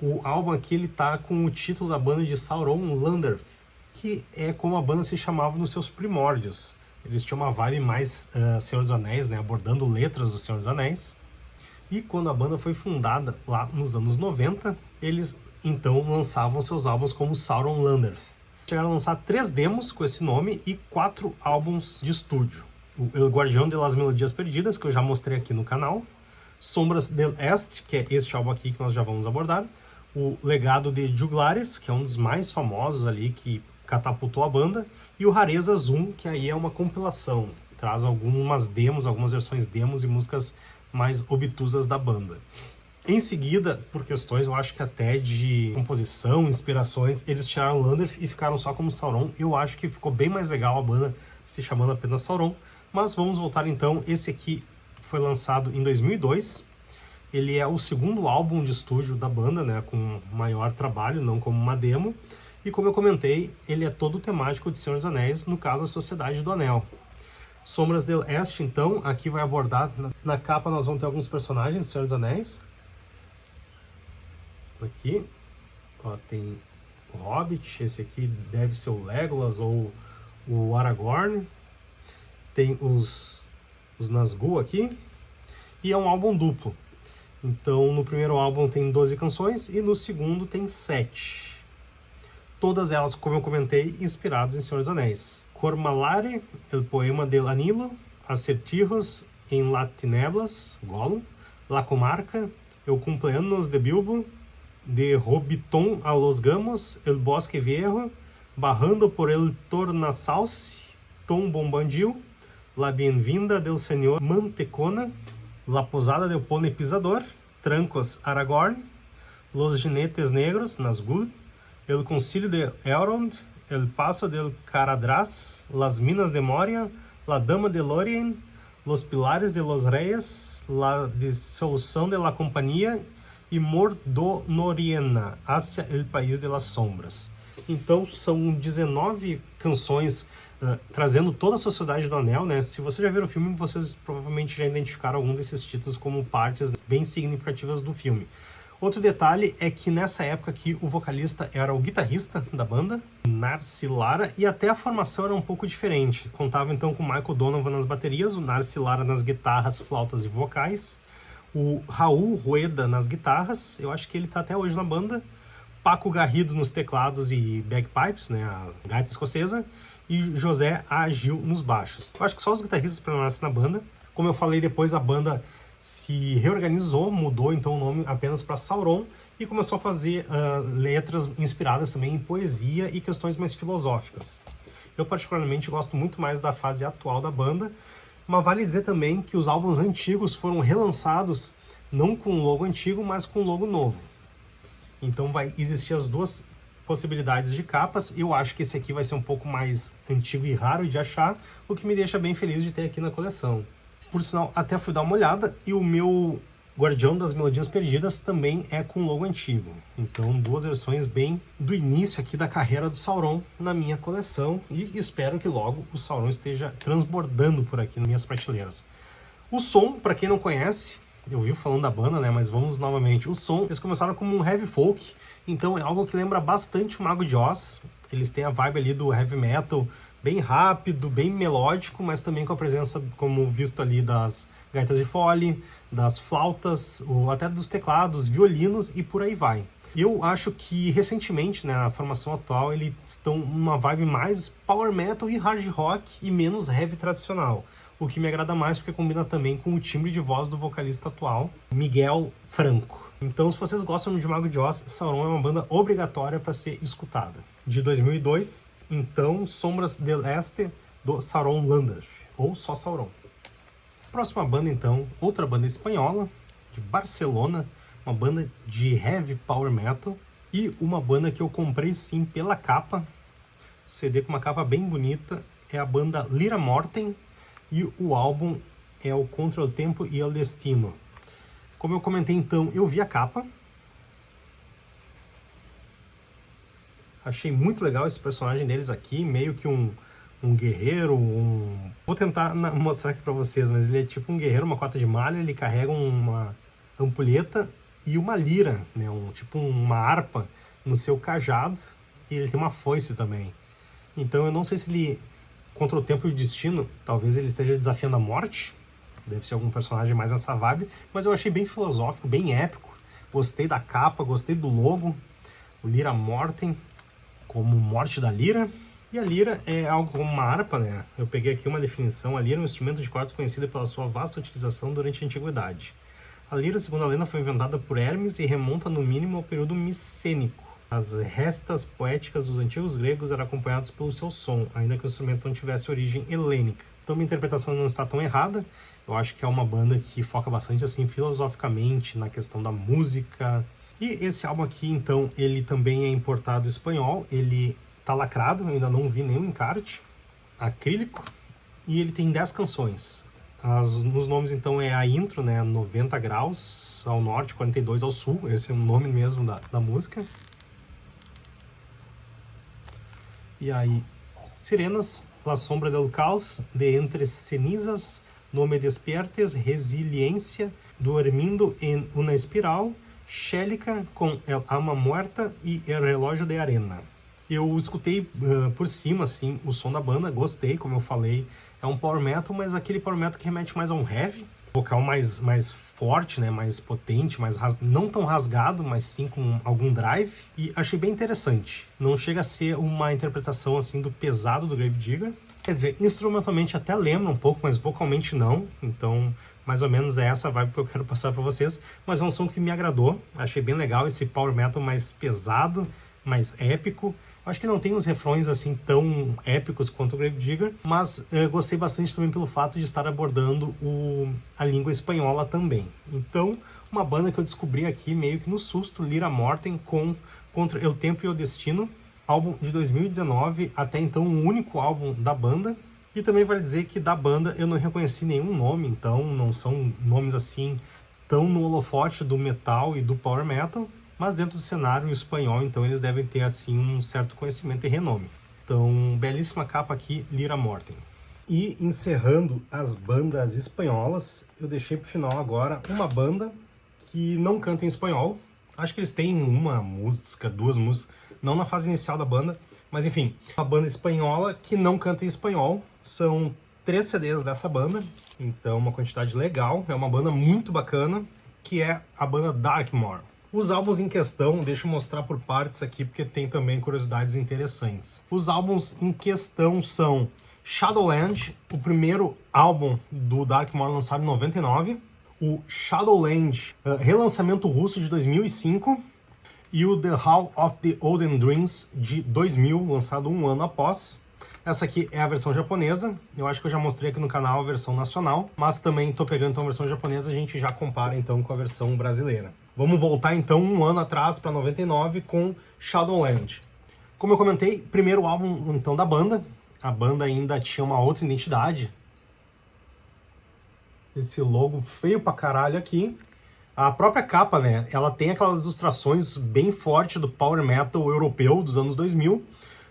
O álbum aqui ele tá com o título da banda de Sauron Landerth, que é como a banda se chamava nos seus primórdios. Eles tinham uma vibe mais Senhor dos Anéis, né, abordando letras do Senhor dos Anéis. E quando a banda foi fundada lá nos anos 90, eles então lançavam seus álbuns como Sauron Landerth. Chegaram a lançar 3 demos com esse nome e 4 álbuns de estúdio. O El Guardião de las Melodias Perdidas, que eu já mostrei aqui no canal. Sombras del Este, que é este álbum aqui que nós já vamos abordar. O Legado de Juglares, que é um dos mais famosos ali, que catapultou a banda, e o Rareza Zoom, que aí é uma compilação, traz algumas demos, algumas versões demos e músicas mais obtusas da banda. Em seguida, por questões, eu acho que até de composição, inspirações, eles tiraram Landerth e ficaram só como Sauron. Eu acho que ficou bem mais legal a banda se chamando apenas Sauron, mas vamos voltar então. Esse aqui foi lançado em 2002, ele é o segundo álbum de estúdio da banda, né, com maior trabalho, não como uma demo. E como eu comentei, ele é todo temático de Senhor dos Anéis, no caso a Sociedade do Anel. Sombras del Este, então, aqui vai abordar, na capa nós vamos ter alguns personagens de Senhor dos Anéis. Aqui, ó, tem o Hobbit, esse aqui deve ser o Legolas ou o Aragorn. Tem os Nazgûl aqui. E é um álbum duplo. Então, no primeiro álbum tem 12 canções e no segundo tem 7. Todas elas, como eu comentei, inspiradas em Senhor dos Anéis. Cormalare, El Poema del Anillo, Acertijos en las Tinieblas, Gollum, La Comarca, El Cumpleaños de Bilbo, De Hobbiton a los Gamos, El Bosque Viejo, Barrando por el Tornasauce, Tom Bombadil, La Bienvinda del Señor Mantecona, La Posada del Pony Pisador, Trancos Aragorn, Los Jinetes Negros, Nazgûl, El Concilio de Elrond, El Paso del Caradrás, Las Minas de Moria, La Dama de Lórien, Los Pilares de los Reyes, La Dissolução de la Companhia e Mordonoriena, Hacia el País de las Sombras. Então são 19 canções trazendo toda a Sociedade do Anel, né? Se você já viu o filme, vocês provavelmente já identificaram algum desses títulos como partes bem significativas do filme. Outro detalhe é que nessa época aqui o vocalista era o guitarrista da banda, Narcy Lara, e até a formação era um pouco diferente. Contava então com Michael Donovan nas baterias, o Narcy Lara nas guitarras, flautas e vocais, o Raul Rueda nas guitarras, eu acho que ele tá até hoje na banda, Paco Garrido nos teclados e bagpipes, né, a gaita escocesa, e José Agil nos baixos. Eu acho que só os guitarristas permanecem na banda. Como eu falei, depois a banda se reorganizou, mudou então o nome apenas para Sauron e começou a fazer letras inspiradas também em poesia e questões mais filosóficas. Eu particularmente gosto muito mais da fase atual da banda, mas vale dizer também que os álbuns antigos foram relançados não com o logo antigo, mas com o logo novo. Então vai existir as duas possibilidades de capas. Eu acho que esse aqui vai ser um pouco mais antigo e raro de achar, o que me deixa bem feliz de ter aqui na coleção. Por sinal, até fui dar uma olhada e o meu Guardião das Melodias Perdidas também é com logo antigo. Então, duas versões bem do início aqui da carreira do Sauron na minha coleção. E espero que logo o Sauron esteja transbordando por aqui nas minhas prateleiras. O som, para quem não conhece, eu vi falando da banda, né? Mas vamos novamente. O som, eles começaram como um heavy folk. Então, é algo que lembra bastante o Mago de Oz. Eles têm a vibe ali do heavy metal, bem rápido, bem melódico, mas também com a presença, como visto ali, das gaitas de fole, das flautas, ou até dos teclados, violinos e por aí vai. Eu acho que recentemente, né, na formação atual, eles estão numa vibe mais power metal e hard rock e menos heavy tradicional, o que me agrada mais porque combina também com o timbre de voz do vocalista atual, Miguel Franco. Então, se vocês gostam de Mago de Oz, Sauron é uma banda obrigatória para ser escutada. De 2002, então, Sombras del Este, do Sauron Lander, ou só Sauron. Próxima banda, então, outra banda espanhola, de Barcelona, uma banda de heavy power metal, e uma banda que eu comprei sim pela capa, CD com uma capa bem bonita, é a banda Lira Mortem, e o álbum é o Contra el Tempo y el Destino. Como eu comentei então, eu vi a capa, achei muito legal esse personagem deles aqui, meio que um guerreiro, Vou tentar mostrar aqui pra vocês, mas ele é tipo um guerreiro, uma cota de malha, ele carrega uma ampulheta e uma lira, né? Tipo uma harpa no seu cajado, e ele tem uma foice também. Então eu não sei se ele, contra o tempo e o destino, talvez ele esteja desafiando a morte, deve ser algum personagem mais nessa vibe, mas eu achei bem filosófico, bem épico, gostei da capa, gostei do logo, o Lira Mortem, como morte da lira. E a lira é algo como uma harpa, né? Eu peguei aqui uma definição. A lira é um instrumento de cordas conhecido pela sua vasta utilização durante a antiguidade. A lira, segundo a lenda, foi inventada por Hermes e remonta no mínimo ao período micênico. As restas poéticas dos antigos gregos eram acompanhadas pelo seu som, ainda que o instrumento não tivesse origem helênica. Então minha interpretação não está tão errada. Eu acho que é uma banda que foca bastante assim filosoficamente na questão da música. E esse álbum aqui, então, ele também é importado espanhol. Ele tá lacrado, eu ainda não vi nenhum encarte, acrílico, e ele tem 10 canções. Nos nomes, então, é a intro, né, 90 graus ao norte, 42 ao sul, esse é o nome mesmo da música. E aí, Sirenas, La Sombra del Caos, De Entre Cenizas, No Me Despiertes, Resiliência, Dormindo en una Espiral, Xélica com El Alma Muerta e El Relógio de Arena. Eu escutei por cima, assim, o som da banda, gostei, como eu falei, é um power metal, mas aquele power metal que remete mais a um heavy, vocal mais forte, né, mais potente, não tão rasgado, mas sim com algum drive, e achei bem interessante. Não chega a ser uma interpretação, assim, do pesado do Gravedigger, quer dizer, instrumentalmente até lembra um pouco, mas vocalmente não, então mais ou menos é essa vibe que eu quero passar para vocês, mas é um som que me agradou, achei bem legal esse power metal mais pesado, mais épico. Acho que não tem uns refrões assim tão épicos quanto o Gravedigger, mas gostei bastante também pelo fato de estar abordando a língua espanhola também. Então, uma banda que eu descobri aqui meio que no susto, Lira Mortem com Contra el Tempo e o Destino, álbum de 2019, até então o único álbum da banda. E também vale dizer que da banda eu não reconheci nenhum nome, então não são nomes assim tão no holofote do metal e do power metal, mas dentro do cenário espanhol, então eles devem ter assim um certo conhecimento e renome. Então, belíssima capa aqui, Lira Mortem. E encerrando as bandas espanholas, eu deixei pro final agora uma banda que não canta em espanhol. Acho que eles têm uma música, 2 músicas, não na fase inicial da banda, mas enfim, uma banda espanhola que não canta em espanhol. São 3 CDs dessa banda, então uma quantidade legal, é uma banda muito bacana, que é a banda Darkmoor. Os álbuns em questão, deixa eu mostrar por partes aqui, porque tem também curiosidades interessantes. Os álbuns em questão são Shadowland, o primeiro álbum do Darkmoor lançado em 99, o Shadowland, relançamento russo de 2005, e o The Hall of the Olden Dreams de 2000, lançado um ano após. Essa aqui é a versão japonesa, eu acho que eu já mostrei aqui no canal a versão nacional, mas também estou pegando então a versão japonesa, a gente já compara então com a versão brasileira. Vamos voltar então um ano atrás para 99 com Shadowland. Como eu comentei, primeiro álbum então da banda, a banda ainda tinha uma outra identidade. Esse logo feio pra caralho aqui, A própria capa, né, ela tem aquelas ilustrações bem fortes do power metal europeu dos anos 2000,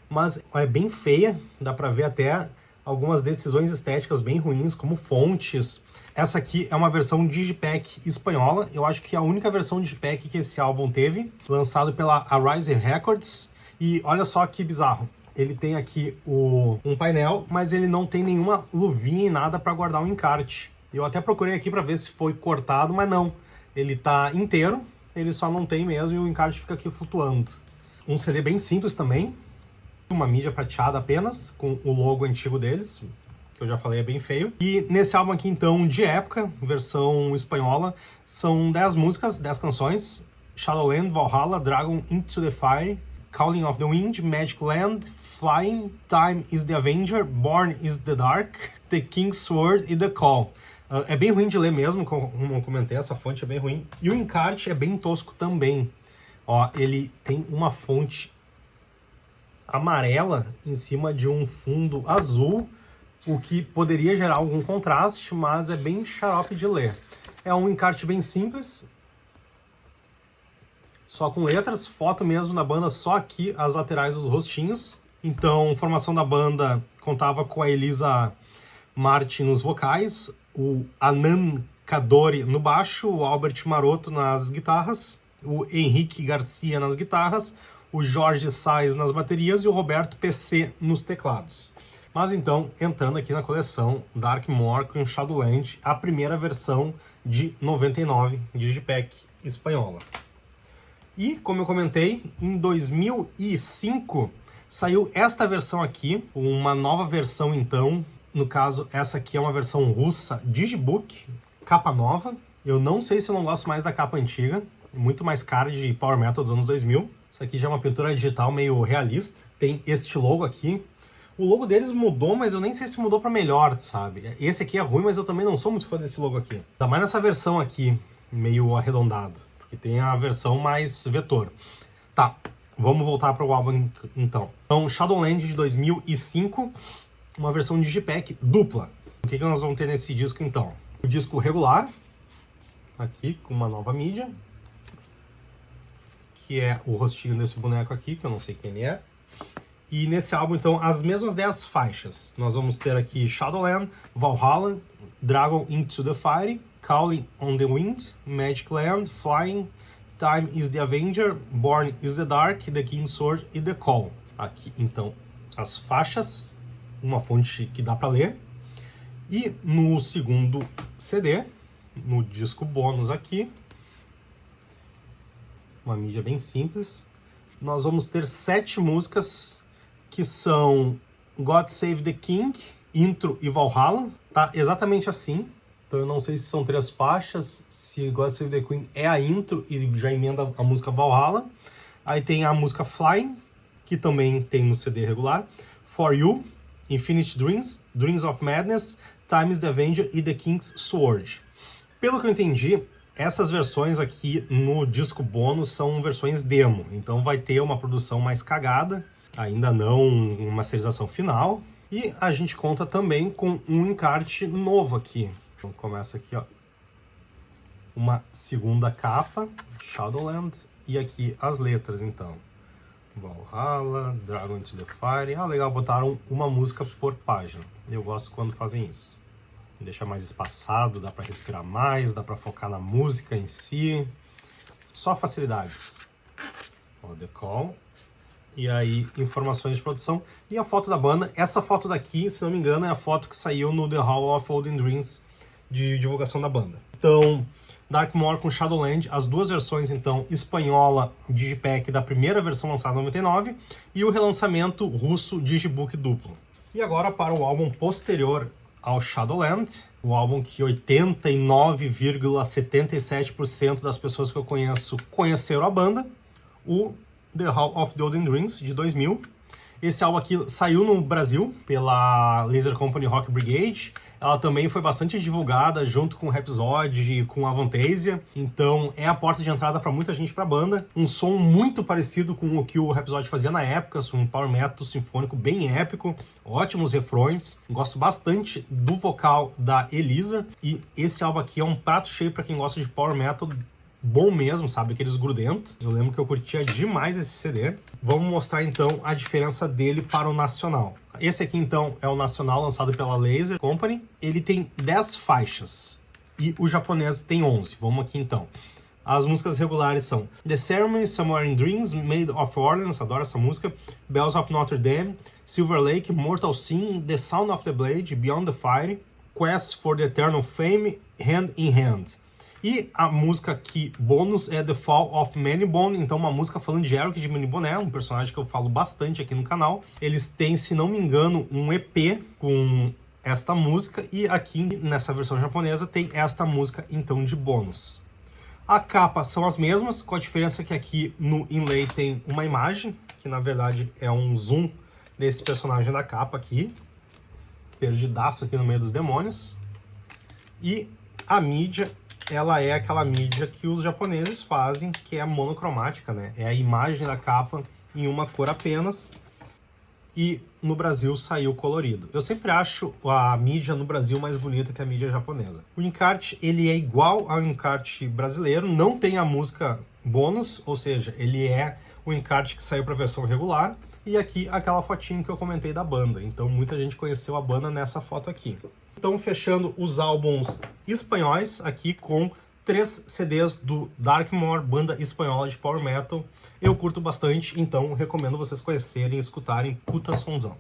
mas é bem feia, dá pra ver até algumas decisões estéticas bem ruins, como fontes. Essa aqui é uma versão Digipack espanhola, eu acho que é a única versão Digipack que esse álbum teve, lançado pela Arise Records, e olha só que bizarro. Ele tem aqui um painel, mas ele não tem nenhuma luvinha e nada para guardar o encarte. Eu até procurei aqui para ver se foi cortado, mas não. Ele tá inteiro, ele só não tem mesmo e o encarte fica aqui flutuando. Um CD bem simples também, uma mídia prateada apenas, com o logo antigo deles, que eu já falei é bem feio. E nesse álbum aqui então, de época, versão espanhola, são 10 músicas, 10 canções: Shadowland, Valhalla, Dragon Into the Fire, Calling of the Wind, Magic Land, Flying, Time is the Avenger, Born is the Dark, The King's Sword e The Call. É bem ruim de ler mesmo, como eu comentei, essa fonte é bem ruim. E o encarte é bem tosco também. Ó, ele tem uma fonte amarela em cima de um fundo azul, o que poderia gerar algum contraste, mas é bem xarope de ler. É um encarte bem simples, só com letras, foto mesmo da banda, só aqui as laterais dos rostinhos. Então, a formação da banda contava com a Elisa Martin nos vocais, o Anan Kadori no baixo, o Albert Maroto nas guitarras, o Henrique Garcia nas guitarras, o Jorge Sais nas baterias e o Roberto PC nos teclados. Mas então, entrando aqui na coleção Darkmoor com Shadowland, a primeira versão de 99, Digipack espanhola. E, como eu comentei, em 2005 saiu esta versão aqui, uma nova versão então. No caso, essa aqui é uma versão russa, Digibook, capa nova. Eu não sei se eu não gosto mais da capa antiga, muito mais cara de Power Metal dos anos 2000. Essa aqui já é uma pintura digital meio realista. Tem este logo aqui. O logo deles mudou, mas eu nem sei se mudou para melhor, sabe? Esse aqui é ruim, mas eu também não sou muito fã desse logo aqui. Ainda mais nessa versão aqui, meio arredondado, porque tem a versão mais vetor. Tá, vamos voltar para o álbum então. Então, Shadowland de 2005, uma versão Digipack dupla. O que nós vamos ter nesse disco então? O disco regular, aqui com uma nova mídia, que é o rostinho desse boneco aqui, que eu não sei quem ele é. E nesse álbum, então, as mesmas 10 faixas. Nós vamos ter aqui Shadowland, Valhalla, Dragon Into the Fire, Calling on the Wind, Magic Land, Flying, Time is the Avenger, Born is the Dark, The King's Sword e The Call. Aqui, então, as faixas, uma fonte que dá para ler. E no segundo CD, no disco bônus aqui, uma mídia bem simples, nós vamos ter 7 músicas que são God Save the King, Intro e Valhalla, tá? Exatamente assim. Então eu não sei se são 3 faixas, se God Save the Queen é a intro e já emenda a música Valhalla. Aí tem a música Flying, que também tem no CD regular, For You, Infinite Dreams, Dreams of Madness, Time is the Avenger e The King's Sword. Pelo que eu entendi, essas versões aqui no disco bônus são versões demo, então vai ter uma produção mais cagada, ainda não uma masterização final. E a gente conta também com um encarte novo aqui. Então começa aqui, ó, uma segunda capa, Shadowland, e aqui as letras então. Valhalla, Dragon Into the Fire. Ah, legal, botaram uma música por página. Eu gosto quando fazem isso. Deixa mais espaçado, dá para respirar mais, dá para focar na música em si. Só facilidades. Ó, The Call. E aí, informações de produção. E a foto da banda. Essa foto daqui, se não me engano, é a foto que saiu no The Hall of Olden Dreams de divulgação da banda. Então, Darkmoor com Shadowland, as duas versões, então, espanhola Digipack da primeira versão lançada em 99 e o relançamento russo Digibook duplo. E agora para o álbum posterior ao Shadowland, o álbum que 89,77% das pessoas que eu conheço conheceram a banda, o The Hall of the Olden Dreams, de 2000. Esse álbum aqui saiu no Brasil pela Laser Company Rock Brigade. Ela também foi bastante divulgada junto com o Rhapsody e com a Avantasia. Então é a porta de entrada para muita gente para a banda. Um som muito parecido com o que o Rhapsody fazia na época, um power metal sinfônico bem épico, ótimos refrões. Gosto bastante do vocal da Elisa. E esse álbum aqui é um prato cheio para quem gosta de power metal bom mesmo, sabe? Aqueles grudentos. Eu lembro que eu curtia demais esse CD. Vamos mostrar então a diferença dele para o nacional. Esse aqui então é o nacional lançado pela Laser Company. Ele tem 10 faixas e o japonês tem 11. Vamos aqui então. As músicas regulares são The Ceremony, Somewhere in Dreams, Made of Orleans, adoro essa música, Bells of Notre Dame, Silver Lake, Mortal Sin, The Sound of the Blade, Beyond the Fire, Quest for the Eternal Fame, Hand in Hand. E a música aqui, bônus, é The Fall of Manibone, então uma música falando de Eric de Manibone, um personagem que eu falo bastante aqui no canal. Eles têm, se não me engano, um EP com esta música, e aqui nessa versão japonesa tem esta música então de bônus. A capa são as mesmas, com a diferença que aqui no inlay tem uma imagem, que na verdade é um zoom desse personagem da capa aqui, perdidaço aqui no meio dos demônios. E a mídia, ela é aquela mídia que os japoneses fazem, que é a monocromática, né? É a imagem da capa em uma cor apenas, e no Brasil saiu colorido. Eu sempre acho a mídia no Brasil mais bonita que a mídia japonesa. O encarte, ele é igual ao encarte brasileiro, não tem a música bônus, ou seja, ele é o encarte que saiu para a versão regular, e aqui aquela fotinho que eu comentei da banda. Então muita gente conheceu a banda nessa foto aqui. Então fechando os álbuns espanhóis aqui com 3 CDs do Darkmoor, banda espanhola de Power Metal. Eu curto bastante, então recomendo vocês conhecerem e escutarem, puta sonzão.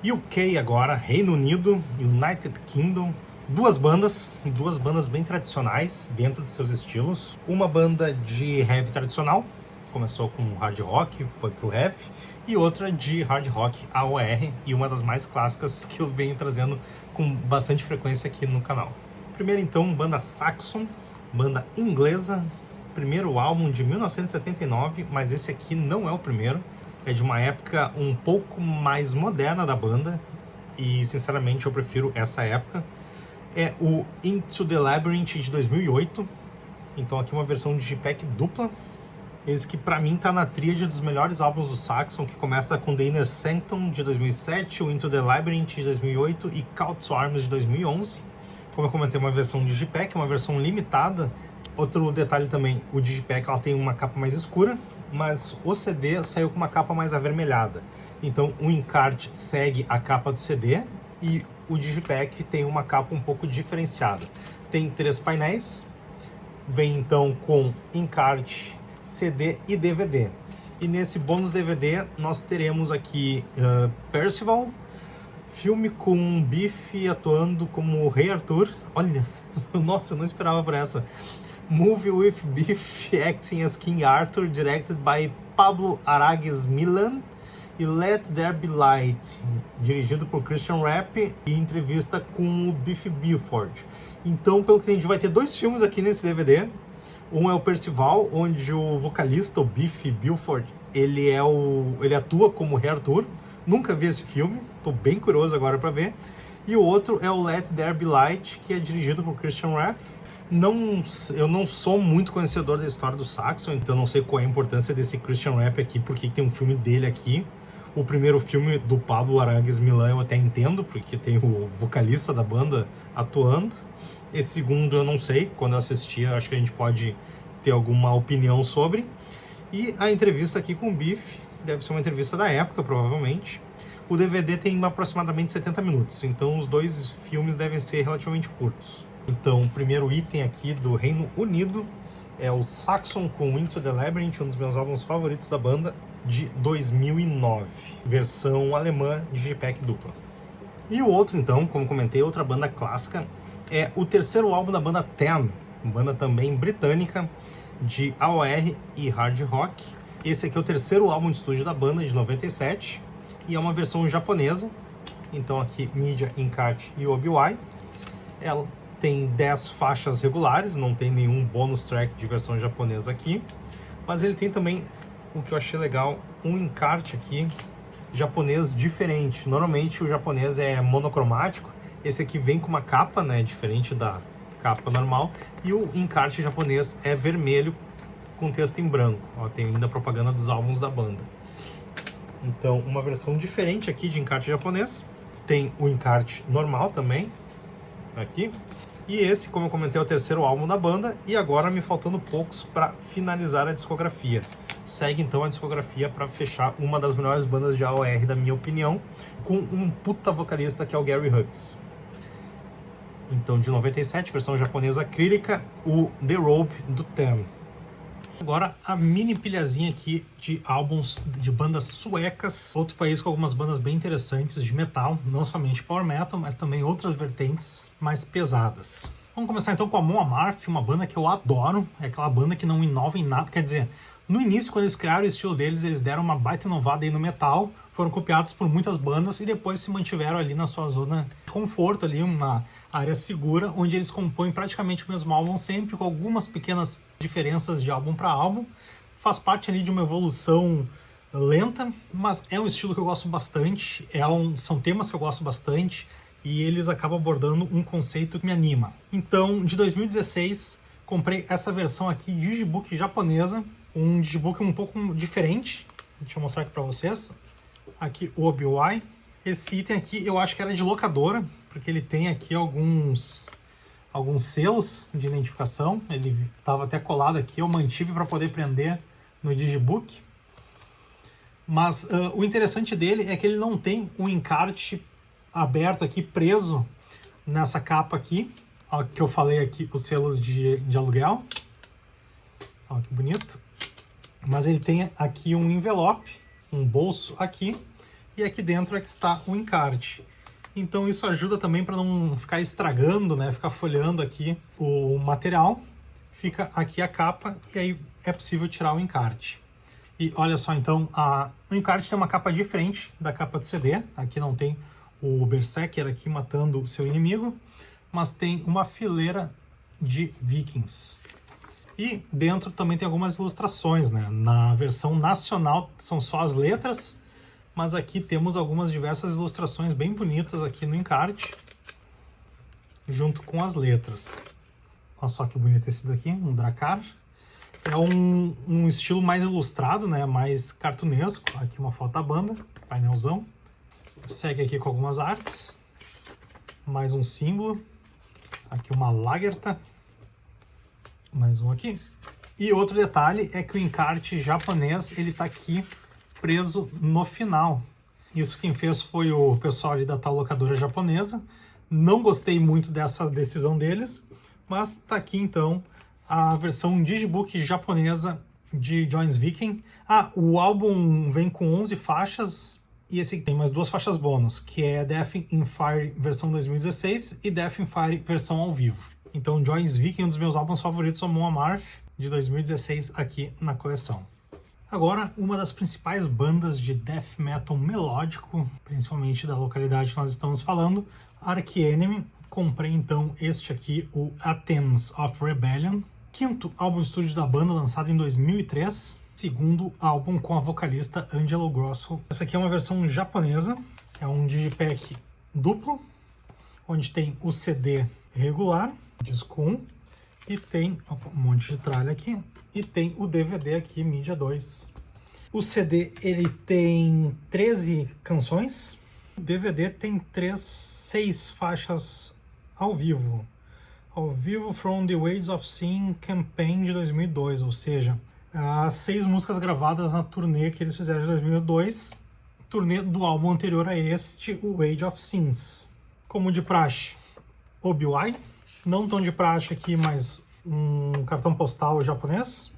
UK agora, Reino Unido, United Kingdom. Duas bandas bem tradicionais dentro de seus estilos. Uma banda de heavy tradicional, começou com hard rock, foi pro heavy, e outra de hard rock AOR, e uma das mais clássicas que eu venho trazendo com bastante frequência aqui no canal. Primeiro então, banda Saxon, banda inglesa, primeiro álbum de 1979, mas esse aqui não é o primeiro, é de uma época um pouco mais moderna da banda, e sinceramente eu prefiro essa época. É o Into the Labyrinth de 2008, então aqui uma versão de Digipack dupla. Esse que pra mim tá na tríade dos melhores álbuns do Saxon, que começa com The Inner Sanctum de 2007, o Into the Labyrinth de 2008 e Call to Arms de 2011. Como eu comentei, uma versão Digipack, uma versão limitada. Outro detalhe também, o Digipack ela tem uma capa mais escura, mas o CD saiu com uma capa mais avermelhada. Então o encarte segue a capa do CD e o Digipack tem uma capa um pouco diferenciada. Tem 3 painéis, vem então com encarte, CD e DVD. E nesse bônus DVD nós teremos aqui Percival, filme com Biff atuando como o Rei Arthur. Olha, nossa, eu não esperava por essa. Movie with Biff acting as King Arthur, directed by Pablo Aragues Millan. E Let There Be Light, dirigido por Christian Rapp, e entrevista com o Biff Bulford. Então, pelo que a gente vai ter 2 filmes aqui nesse DVD. Um é o Percival, onde o vocalista, o Biff Bulford, ele atua como Rei Arthur. Nunca vi esse filme, tô bem curioso agora para ver. E o outro é o Let There Be Light, que é dirigido por Christian Raff. Eu não sou muito conhecedor da história do Saxon, então não sei qual é a importância desse Christian Rapp aqui, porque tem um filme dele aqui. O primeiro filme do Pablo Aragues Millan eu até entendo, porque tem o vocalista da banda atuando. Esse segundo eu não sei, quando eu assistir acho que a gente pode ter alguma opinião sobre. E a entrevista aqui com o Biff, deve ser uma entrevista da época, provavelmente. O DVD tem aproximadamente 70 minutos, então os 2 filmes devem ser relativamente curtos. Então o primeiro item aqui do Reino Unido é o Saxon com Into the Labyrinth, um dos meus álbuns favoritos da banda, de 2009. Versão alemã de Digipack dupla. E o outro então, como comentei, outra banda clássica, é o terceiro álbum da banda Ten, banda também britânica de AOR e hard rock. Esse aqui é o terceiro álbum de estúdio da banda, de 97, e é uma versão japonesa. Então aqui mídia, encarte e OBY. Ela tem 10 faixas regulares, não tem nenhum bônus track de versão japonesa aqui, mas ele tem também, o que eu achei legal, um encarte aqui japonês diferente. Normalmente o japonês é monocromático, esse aqui vem com uma capa, né, diferente da capa normal, e o encarte japonês é vermelho com texto em branco. Ó, tem ainda a propaganda dos álbuns da banda. Então, uma versão diferente aqui de encarte japonês. Tem o encarte normal também, aqui. E esse, como eu comentei, é o terceiro álbum da banda, e agora me faltando poucos para finalizar a discografia. Segue então a discografia para fechar uma das melhores bandas de AOR, da minha opinião, com um puta vocalista que é o Gary Hughes. Então, de 97, versão japonesa acrílica, o The Robe do Ten. Agora, a mini pilhazinha aqui de álbuns de bandas suecas, outro país com algumas bandas bem interessantes de metal, não somente power metal, mas também outras vertentes mais pesadas. Vamos começar então com a Mon Amarth, uma banda que eu adoro, é aquela banda que não inova em nada, quer dizer, no início, quando eles criaram o estilo deles, eles deram uma baita inovada aí no metal, foram copiados por muitas bandas e depois se mantiveram ali na sua zona de conforto, ali uma área segura, onde eles compõem praticamente o mesmo álbum, sempre com algumas pequenas diferenças de álbum para álbum. Faz parte ali de uma evolução lenta, mas é um estilo que eu gosto bastante, são temas que eu gosto bastante, e eles acabam abordando um conceito que me anima. Então, de 2016, comprei essa versão aqui Digibook japonesa, um Digibook um pouco diferente. Deixa eu mostrar aqui para vocês. Aqui o Obi-Wan. Esse item aqui eu acho que era de locadora, porque ele tem aqui alguns selos de identificação. Ele estava até colado aqui, eu mantive para poder prender no Digibook. Mas o interessante dele é que ele não tem o encarte aberto aqui, preso nessa capa aqui. Ó, que eu falei aqui, os selos de aluguel. Ó, que bonito. Mas ele tem aqui um envelope, um bolso aqui, e aqui dentro é que está o encarte. Então isso ajuda também para não ficar estragando, né? Ficar folhando aqui o material. Fica aqui a capa e aí é possível tirar o encarte. E olha só, então, o encarte tem uma capa diferente da capa do CD. Aqui não tem o Berserker aqui matando o seu inimigo, mas tem uma fileira de vikings. E dentro também tem algumas ilustrações, né? Na versão nacional são só as letras, mas aqui temos algumas diversas ilustrações bem bonitas aqui no encarte, junto com as letras. Olha só que bonito esse daqui, um Drakkar. É um estilo mais ilustrado, né? Mais cartunesco. Aqui uma foto da banda, painelzão. Segue aqui com algumas artes. Mais um símbolo. Aqui uma Lagertha. Mais um aqui. E outro detalhe é que o encarte japonês, ele tá aqui preso no final. Isso quem fez foi o pessoal ali da tal locadora japonesa. Não gostei muito dessa decisão deles, mas tá aqui então a versão Digibook japonesa de Joins Viking. O álbum vem com 11 faixas e esse aqui tem mais 2 faixas bônus, que é Death in Fire versão 2016 e Death in Fire versão ao vivo. Então, Joins Viking, um dos meus álbuns favoritos, é o Mon Amarth, de 2016, aqui na coleção. Agora, uma das principais bandas de death metal melódico, principalmente da localidade que nós estamos falando, Arch Enemy. Comprei então este aqui, o Athens of Rebellion, quinto álbum de estúdio da banda, lançado em 2003, segundo álbum com a vocalista Angelo Grosso. Essa aqui é uma versão japonesa, é um digipack duplo, onde tem o CD regular, disco 1, e tem um monte de tralha aqui, e tem o DVD aqui, mídia 2. O CD ele tem 13 canções, o DVD tem 6 faixas ao vivo. Ao vivo From the Waves of Sin Campaign de 2002, ou seja, as 6 músicas gravadas na turnê que eles fizeram em 2002, turnê do álbum anterior a este, o Age of Sins. Como de praxe, Obi-Wan. Não tão de praxe aqui, mas um cartão postal japonês.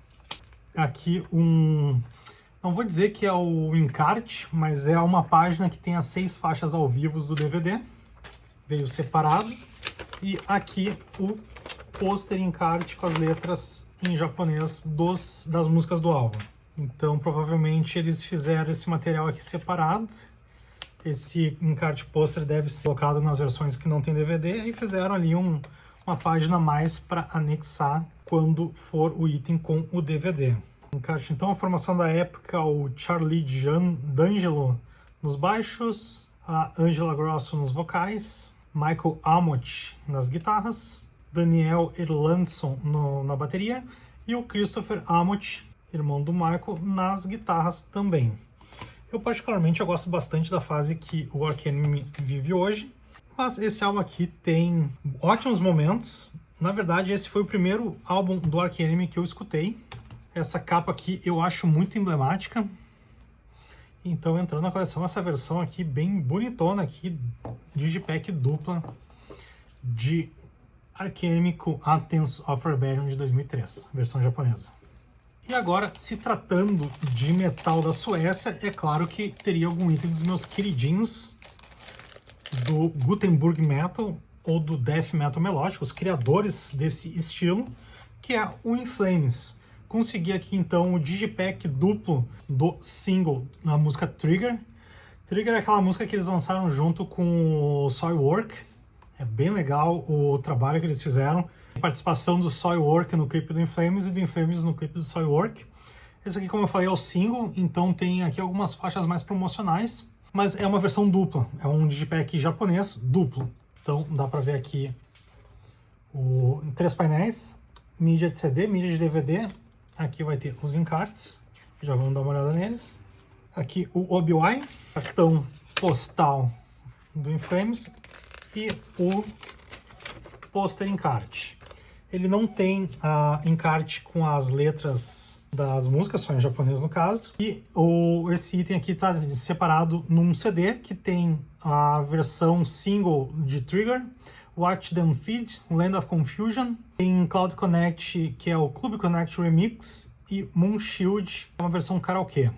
Aqui não vou dizer que é o encarte, mas é uma página que tem as 6 faixas ao vivo do DVD. Veio separado. E aqui o pôster encarte com as letras em japonês das músicas do álbum. Então provavelmente eles fizeram esse material aqui separado. Esse encarte pôster deve ser colocado nas versões que não tem DVD e fizeram ali uma página a mais para anexar quando for o item com o DVD. Encarte então a formação da época, o Charlie D'Angelo nos baixos, a Angela Grosso nos vocais, Michael Amott nas guitarras, Daniel Erlandson na bateria e o Christopher Amott, irmão do Michael, nas guitarras também. Eu particularmente gosto bastante da fase que o Arch Enemy vive hoje. Mas esse álbum aqui tem ótimos momentos. Na verdade, esse foi o primeiro álbum do Arch Enemy que eu escutei. Essa capa aqui eu acho muito emblemática. Então entrou na coleção essa versão aqui bem bonitona aqui, Digipack dupla de Arch Enemy com Athens of Rebellion de 2003, versão japonesa. E agora, se tratando de metal da Suécia, é claro que teria algum item dos meus queridinhos do Gothenburg Metal ou do Death Metal melódico, os criadores desse estilo, que é o In Flames. Consegui aqui então o Digipack duplo do single da música Trigger. Trigger é aquela música que eles lançaram junto com o Soilwork. É bem legal o trabalho que eles fizeram. A participação do Soilwork no clipe do In Flames e do In Flames no clipe do Soilwork. Esse aqui, como eu falei, é o single, então tem aqui algumas faixas mais promocionais, mas é uma versão dupla. É um Digipack japonês duplo. Então dá pra ver aqui em 3 painéis, mídia de CD, mídia de DVD. Aqui vai ter os encartes, já vamos dar uma olhada neles. Aqui o OBI, cartão postal do In Flames e o pôster encarte. Ele não tem encarte com as letras das músicas, só em japonês no caso. E esse item aqui está separado num CD que tem a versão single de Trigger, Watch Them Feed, Land of Confusion, tem Cloud Connect, que é o Club Connect Remix, e Moon Shield, uma versão karaokê.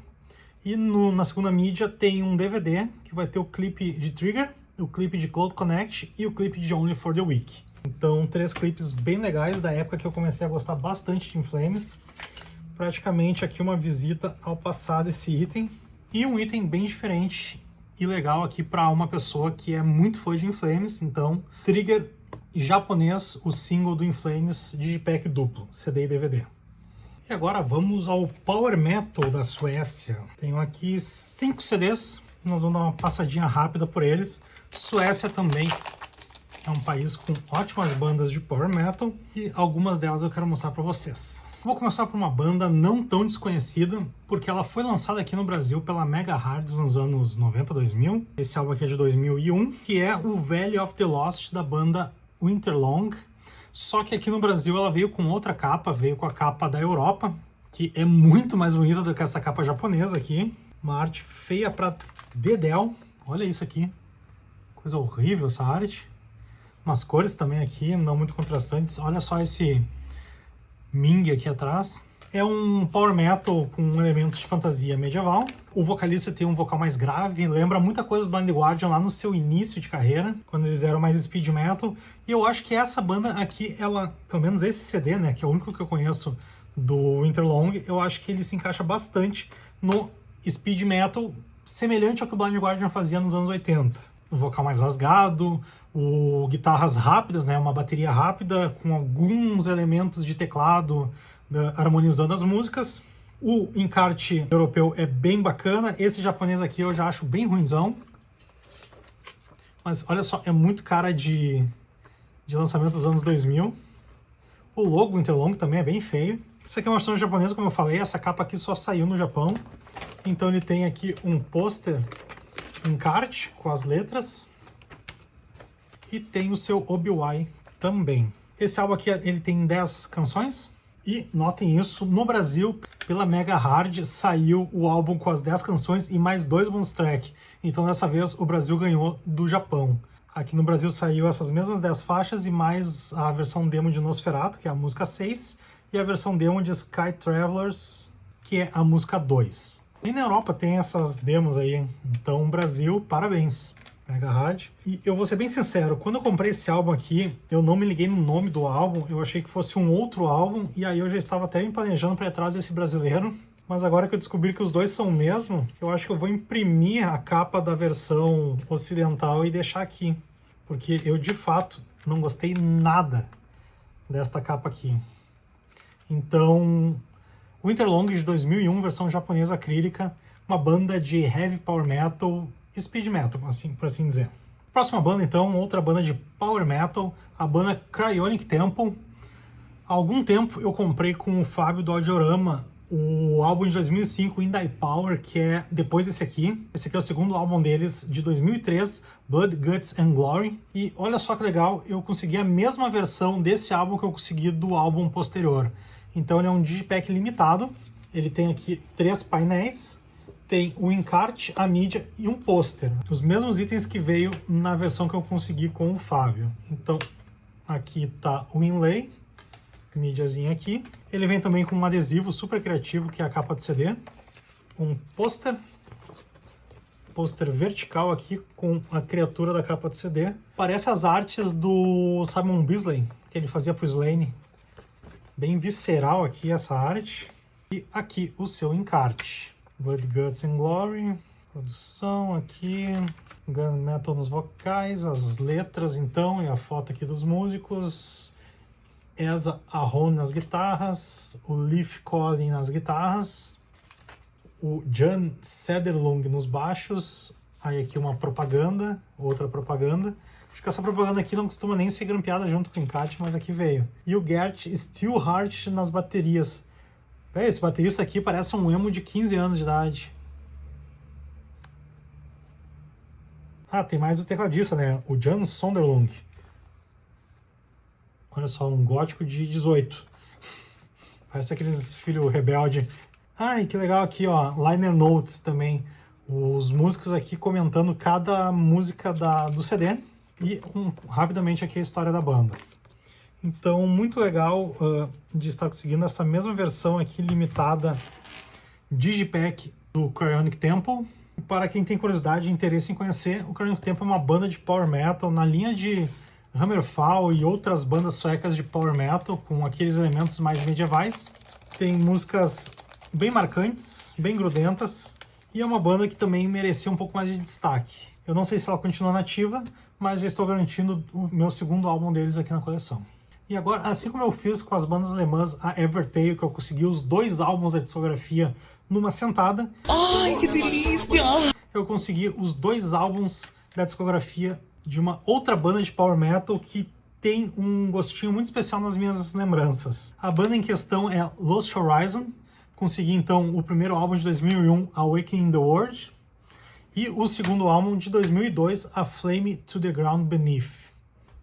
E na segunda mídia tem um DVD, que vai ter o clipe de Trigger, o clipe de Cloud Connect e o clipe de Only for the Week. Então, 3 clipes bem legais da época que eu comecei a gostar bastante de In Flames. Praticamente aqui uma visita ao passado esse item. E um item bem diferente e legal aqui para uma pessoa que é muito fã de In Flames. Então, Trigger japonês, o single do In Flames, Digipack duplo, CD e DVD. E agora vamos ao Power Metal da Suécia. Tenho aqui 5 CDs, nós vamos dar uma passadinha rápida por eles. Suécia também é um país com ótimas bandas de Power Metal e algumas delas eu quero mostrar para vocês. Vou começar por uma banda não tão desconhecida, porque ela foi lançada aqui no Brasil pela Mega Hards nos anos 90, 2000. Esse álbum aqui é de 2001, que é o Valley of the Lost da banda Winterlong. Só que aqui no Brasil ela veio com outra capa, veio com a capa da Europa, que é muito mais bonita do que essa capa japonesa aqui. Uma arte feia pra dedéu. Olha isso aqui. Coisa horrível essa arte. Umas cores também aqui, não muito contrastantes. Olha só esse Ming aqui atrás. É um power metal com elementos de fantasia medieval. O vocalista tem um vocal mais grave, lembra muita coisa do Blind Guardian lá no seu início de carreira, quando eles eram mais speed metal. E eu acho que essa banda aqui, ela, pelo menos esse CD, né, que é o único que eu conheço do Winterlong, eu acho que ele se encaixa bastante no speed metal, semelhante ao que o Blind Guardian fazia nos anos 80. O vocal mais rasgado, guitarras rápidas, né, uma bateria rápida com alguns elementos de teclado harmonizando as músicas. O encarte europeu é bem bacana. Esse japonês aqui eu já acho bem ruinzão. Mas olha só, é muito cara de lançamento dos anos 2000. O logo Interlong também é bem feio. Essa aqui é uma versão japonesa, como eu falei. Essa capa aqui só saiu no Japão. Então ele tem aqui um pôster encarte com as letras. E tem o seu OBI também. Esse álbum aqui ele tem 10 canções. E notem isso, no Brasil, pela Mega Hard, saiu o álbum com as 10 canções e mais 2 bonus track. Então dessa vez o Brasil ganhou do Japão. Aqui no Brasil saiu essas mesmas 10 faixas e mais a versão demo de Nosferatu, que é a música 6, e a versão demo de Sky Travelers, que é a música 2. E na Europa tem essas demos aí, então Brasil, parabéns. Mega Hard. E eu vou ser bem sincero, quando eu comprei esse álbum aqui, eu não me liguei no nome do álbum, eu achei que fosse um outro álbum, e aí eu já estava até me planejando para ir atrás desse brasileiro, mas agora que eu descobri que os dois são o mesmo, eu acho que eu vou imprimir a capa da versão ocidental e deixar aqui, porque eu de fato não gostei nada desta capa aqui. Então, Winterlong de 2001, versão japonesa acrílica, uma banda de heavy power metal, speed metal, assim, por assim dizer. Próxima banda, então, outra banda de power metal, a banda Cryonic Temple. Há algum tempo eu comprei com o Fábio do Audiorama o álbum de 2005, In Thy Power, que é depois desse aqui. Esse aqui é o segundo álbum deles, de 2003, Blood, Guts and Glory. E olha só que legal, eu consegui a mesma versão desse álbum que eu consegui do álbum posterior. Então ele é um digipack limitado, ele tem aqui 3 painéis, tem o encarte, a mídia e um pôster. Os mesmos itens que veio na versão que eu consegui com o Fábio. Então aqui tá o inlay, mídiazinha aqui. Ele vem também com um adesivo super criativo, que é a capa de CD. Um pôster vertical aqui com a criatura da capa de CD. Parece as artes do Simon Bisley, que ele fazia pro Slane. Bem visceral aqui essa arte. E aqui o seu encarte. Blood, Guts and Glory. Produção aqui. Gun Metal nos vocais. As letras então e a foto aqui dos músicos. Esa Ahone nas guitarras. O Leif Collin nas guitarras. O Jan Sederlung nos baixos. Aí aqui uma propaganda. Outra propaganda. Acho que essa propaganda aqui não costuma nem ser grampeada junto com o encarte, mas aqui veio. E o Gert Steelhart nas baterias. Esse baterista aqui parece um emo de 15 anos de idade. Ah, tem mais o tecladista, né? O Jan Sonderlung. Olha só, um gótico de 18. Parece aqueles filhos rebelde. Ai, que legal aqui, ó. Liner Notes também. Os músicos aqui comentando cada música do CD. E rapidamente aqui a história da banda. Então, muito legal de estar conseguindo essa mesma versão aqui limitada Digipack do Cryonic Temple. Para quem tem curiosidade e interesse em conhecer, o Cryonic Temple é uma banda de power metal na linha de Hammerfall e outras bandas suecas de power metal com aqueles elementos mais medievais. Tem músicas bem marcantes, bem grudentas, e é uma banda que também merecia um pouco mais de destaque. Eu não sei se ela continua nativa, mas já estou garantindo o meu segundo álbum deles aqui na coleção. E agora, assim como eu fiz com as bandas alemãs, a Evertale, que eu consegui os 2 álbuns da discografia numa sentada. Ai, que delícia! Eu consegui os 2 álbuns da discografia de uma outra banda de power metal que tem um gostinho muito especial nas minhas lembranças. A banda em questão é Lost Horizon. Consegui então o primeiro álbum de 2001, Awakening the World, e o segundo álbum de 2002, A Flame to the Ground Beneath.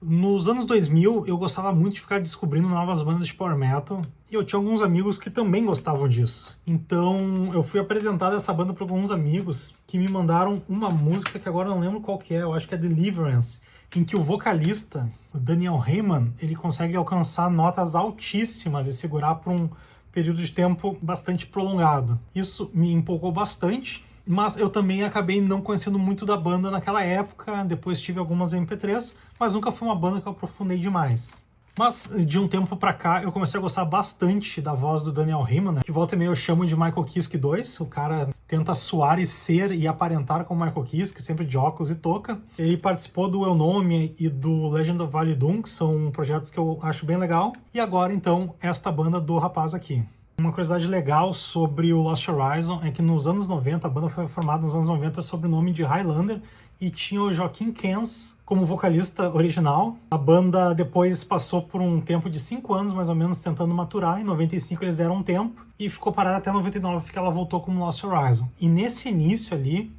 Nos anos 2000, eu gostava muito de ficar descobrindo novas bandas de power metal, e eu tinha alguns amigos que também gostavam disso. Então, eu fui apresentado essa banda para alguns amigos que me mandaram uma música que agora eu não lembro qual que é, eu acho que é Deliverance, em que o vocalista, o Daniel Heyman, ele consegue alcançar notas altíssimas e segurar por um período de tempo bastante prolongado. Isso me empolgou bastante, mas eu também acabei não conhecendo muito da banda naquela época, depois tive algumas MP3, mas nunca foi uma banda que eu aprofundei demais. Mas de um tempo pra cá eu comecei a gostar bastante da voz do Daniel Heyman, né? Que volta e meia eu chamo de Michael Kiske 2, o cara tenta suar e ser e aparentar como Michael Kiske, sempre de óculos e touca. Ele participou do El Nome e do Legend of Valley Doom, que são projetos que eu acho bem legal. E agora então esta banda do rapaz aqui. Uma curiosidade legal sobre o Lost Horizon é que nos anos 90, a banda foi formada nos anos 90 sob o nome de Highlander e tinha o Joaquim Kens como vocalista original. A banda depois passou por um tempo de 5 anos, mais ou menos, tentando maturar. Em 95 eles deram um tempo e ficou parada até 99, que ela voltou como Lost Horizon. E nesse início ali,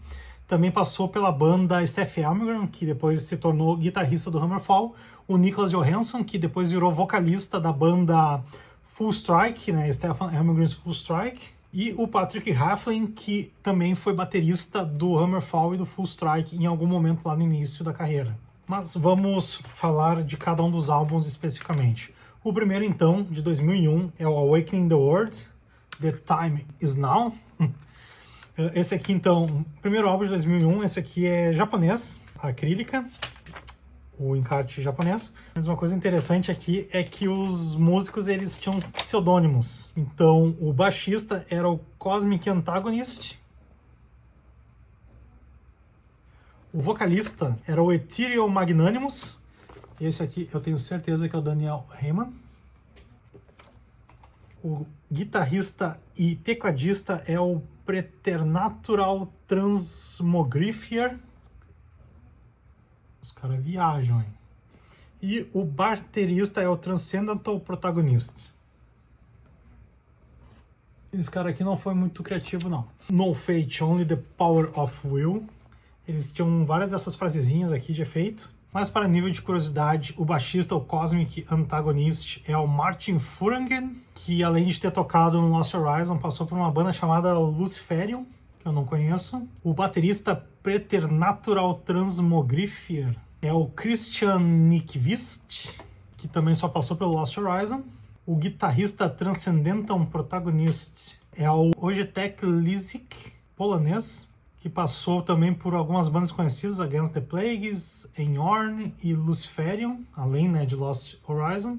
também passou pela banda Steph Elmgren, que depois se tornou guitarrista do Hammerfall, o Niklas Johansson, que depois virou vocalista da banda Full Strike, né, Stefan Elmgren's Full Strike, e o Patrick Haflin, que também foi baterista do Hammerfall e do Full Strike em algum momento lá no início da carreira. Mas vamos falar de cada um dos álbuns especificamente. O primeiro, então, de 2001, é o Awakening the World, The Time Is Now. Esse aqui, então, primeiro álbum de 2001, esse aqui é japonês, acrílica, o encarte japonês. Mas uma coisa interessante aqui é que os músicos eles tinham pseudônimos. Então, o baixista era o Cosmic Antagonist, o vocalista era o Ethereal Magnanimous, esse aqui eu tenho certeza que é o Daniel Heyman. O guitarrista e tecladista é o Preternatural Transmogrifier. Os caras viajam, hein? E o baterista é o Transcendental Protagonist. Esse cara aqui não foi muito criativo, não. No Fate, Only the Power of Will. Eles tinham várias dessas frasezinhas aqui de efeito. Mas para nível de curiosidade, o baixista, o Cosmic Antagonist, é o Martin Furangen, que além de ter tocado no Lost Horizon, passou por uma banda chamada Luciferium, que eu não conheço. O baterista Preternatural Transmogrifier é o Christian Nyquist, que também só passou pelo Lost Horizon. O guitarrista Transcendental Protagonist é o Wojtek Lizik, polonês, que passou também por algumas bandas conhecidas, Against the Plagues, Enyorn e Luciferium, além, né, de Lost Horizon.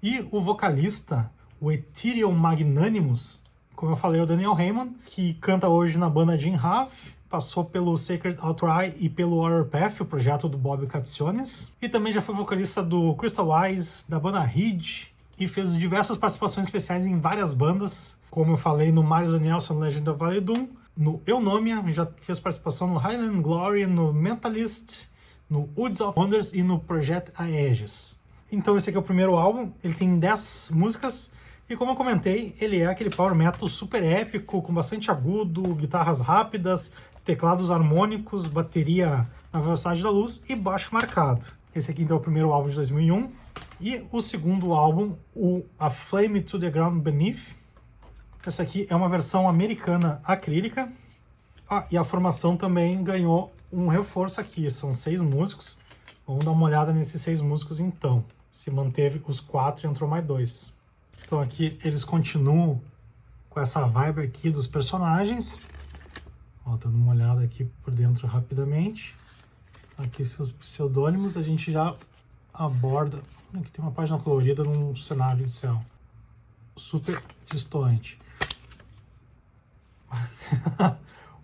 E o vocalista, o Ethereal Magnanimous, como eu falei, é o Daniel Heyman, que canta hoje na banda Jim Half, passou pelo Sacred Outcry e pelo Horror Path, o projeto do Bob Katsionis, e também já foi vocalista do Crystal Eyes, da banda Reed, e fez diversas participações especiais em várias bandas, como eu falei no Marius Nelson Legend of Valedum, no Eunomia, já fez participação no Highland Glory, no Mentalist, no Woods of Wonders e no Project Aegis. Então esse aqui é o primeiro álbum, ele tem 10 músicas, e como eu comentei, ele é aquele power metal super épico, com bastante agudo, guitarras rápidas, teclados harmônicos, bateria na velocidade da luz e baixo marcado. Esse aqui então é o primeiro álbum de 2001. E o segundo álbum, o A Flame to the Ground Beneath. Essa aqui é uma versão americana acrílica. E a formação também ganhou um reforço aqui, são 6 músicos. Vamos dar uma olhada nesses 6 músicos então. Se manteve os 4 e entrou mais 2. Então aqui eles continuam com essa vibe aqui dos personagens. Dando uma olhada aqui por dentro rapidamente. Aqui seus pseudônimos, a gente já aborda. Aqui tem uma página colorida num cenário de céu super distante.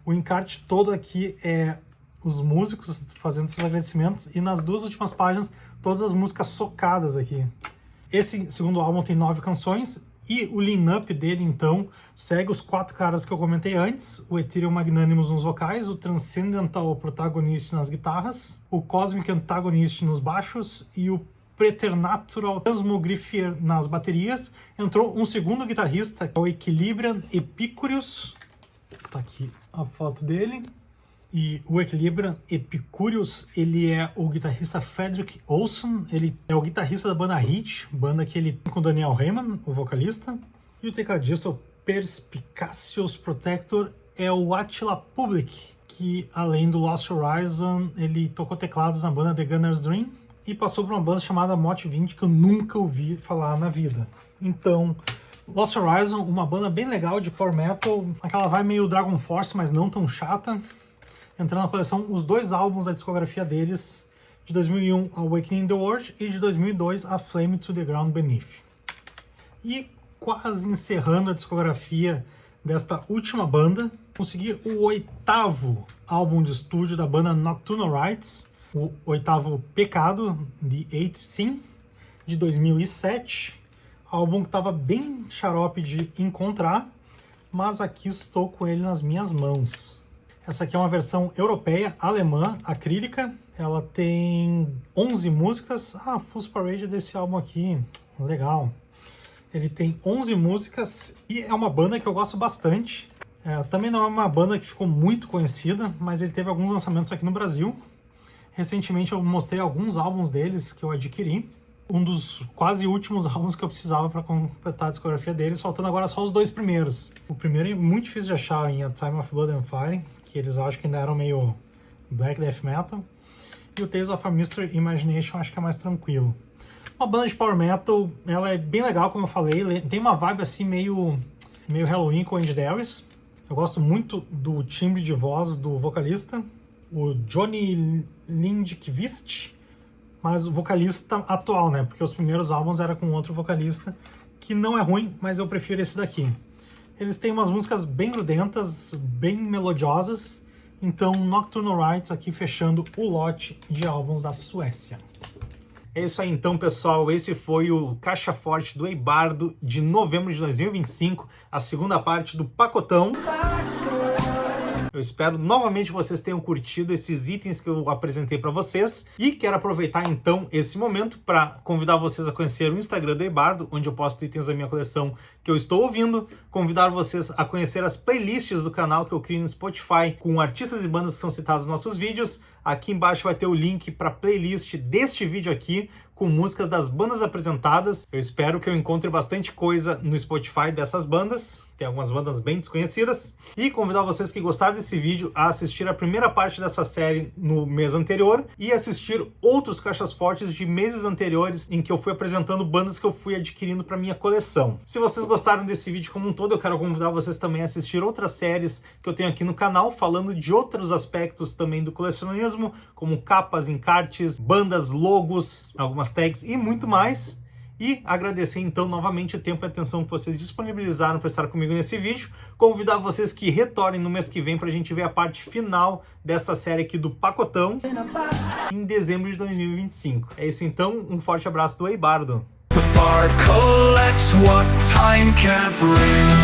O encarte todo aqui é os músicos fazendo esses agradecimentos, e nas 2 últimas páginas todas as músicas socadas aqui. Esse segundo álbum tem 9 canções, e o line-up dele então segue os 4 caras que eu comentei antes: o Ethereal Magnanimous nos vocais, o Transcendental Protagonist nas guitarras, o Cosmic Antagonist nos baixos e o Preternatural Transmogrifier nas baterias. Entrou um segundo guitarrista, que é o Equilibrian Epicurious. Tá aqui a foto dele. E o Equilibrian Epicurious, ele é o guitarrista Fredrik Olsson. Ele é o guitarrista da banda Hit, banda que ele tem com o Daniel Heyman, o vocalista. E o tecladista, o Perspicacious Protector, é o Attila Public, que além do Lost Horizon, ele tocou teclados na banda The Gunner's Dream e passou por uma banda chamada Mot 20, que eu nunca ouvi falar na vida. Então, Lost Horizon, uma banda bem legal de power metal, aquela vai meio Dragon Force, mas não tão chata. Entrando na coleção os 2 álbuns da discografia deles, de 2001, Awakening the World, e de 2002, A Flame to the Ground Beneath. E quase encerrando a discografia desta última banda, consegui o 8º álbum de estúdio da banda Nocturnal Rites, o 8º Pecado, The Eighth Sin, de 2007. Álbum que estava bem xarope de encontrar, mas aqui estou com ele nas minhas mãos. Essa aqui é uma versão europeia, alemã, acrílica. Ela tem 11 músicas. Full Parade desse álbum aqui, legal. Ele tem 11 músicas e é uma banda que eu gosto bastante. Também não é uma banda que ficou muito conhecida, mas ele teve alguns lançamentos aqui no Brasil. Recentemente eu mostrei alguns álbuns deles que eu adquiri. Um dos quase últimos álbuns que eu precisava para completar a discografia deles, faltando agora só os 2 primeiros. O primeiro é muito difícil de achar, em A Time of Blood and Fire, que eles acham que ainda eram meio black death metal. E o Tales of a Mystery Imagination acho que é mais tranquilo. Uma banda de power metal, ela é bem legal, como eu falei, tem uma vibe assim meio Halloween com Andy Darius. Eu gosto muito do timbre de voz do vocalista, o Johnny Lindqvist, mas o vocalista atual, né? Porque os primeiros álbuns era com outro vocalista, que não é ruim, mas eu prefiro esse daqui. Eles têm umas músicas bem grudentas, bem melodiosas. Então, Nocturnal Rites aqui fechando o lote de álbuns da Suécia. É isso aí então, pessoal. Esse foi o Caixa Forte do Eibardo de novembro de 2025, a segunda parte do pacotão. Eu espero novamente que vocês tenham curtido esses itens que eu apresentei para vocês e quero aproveitar então esse momento para convidar vocês a conhecer o Instagram do Eibardo, onde eu posto itens da minha coleção que eu estou ouvindo, convidar vocês a conhecer as playlists do canal que eu crio no Spotify com artistas e bandas que são citados nos nossos vídeos. Aqui embaixo vai ter o link para a playlist deste vídeo aqui, com músicas das bandas apresentadas. Eu espero que eu encontre bastante coisa no Spotify dessas bandas. Tem algumas bandas bem desconhecidas. E convidar vocês que gostaram desse vídeo a assistir a primeira parte dessa série no mês anterior e assistir outros caixas fortes de meses anteriores em que eu fui apresentando bandas que eu fui adquirindo para minha coleção. Se vocês gostaram desse vídeo como um todo, eu quero convidar vocês também a assistir outras séries que eu tenho aqui no canal, falando de outros aspectos também do colecionismo, como capas, encartes, bandas, logos, algumas tags e muito mais. E agradecer então novamente o tempo e a atenção que vocês disponibilizaram para estar comigo nesse vídeo. Convidar vocês que retornem no mês que vem para a gente ver a parte final dessa série aqui do Pacotão em dezembro de 2025. É isso então, um forte abraço do Eibardo. The bar collects what time can't bring.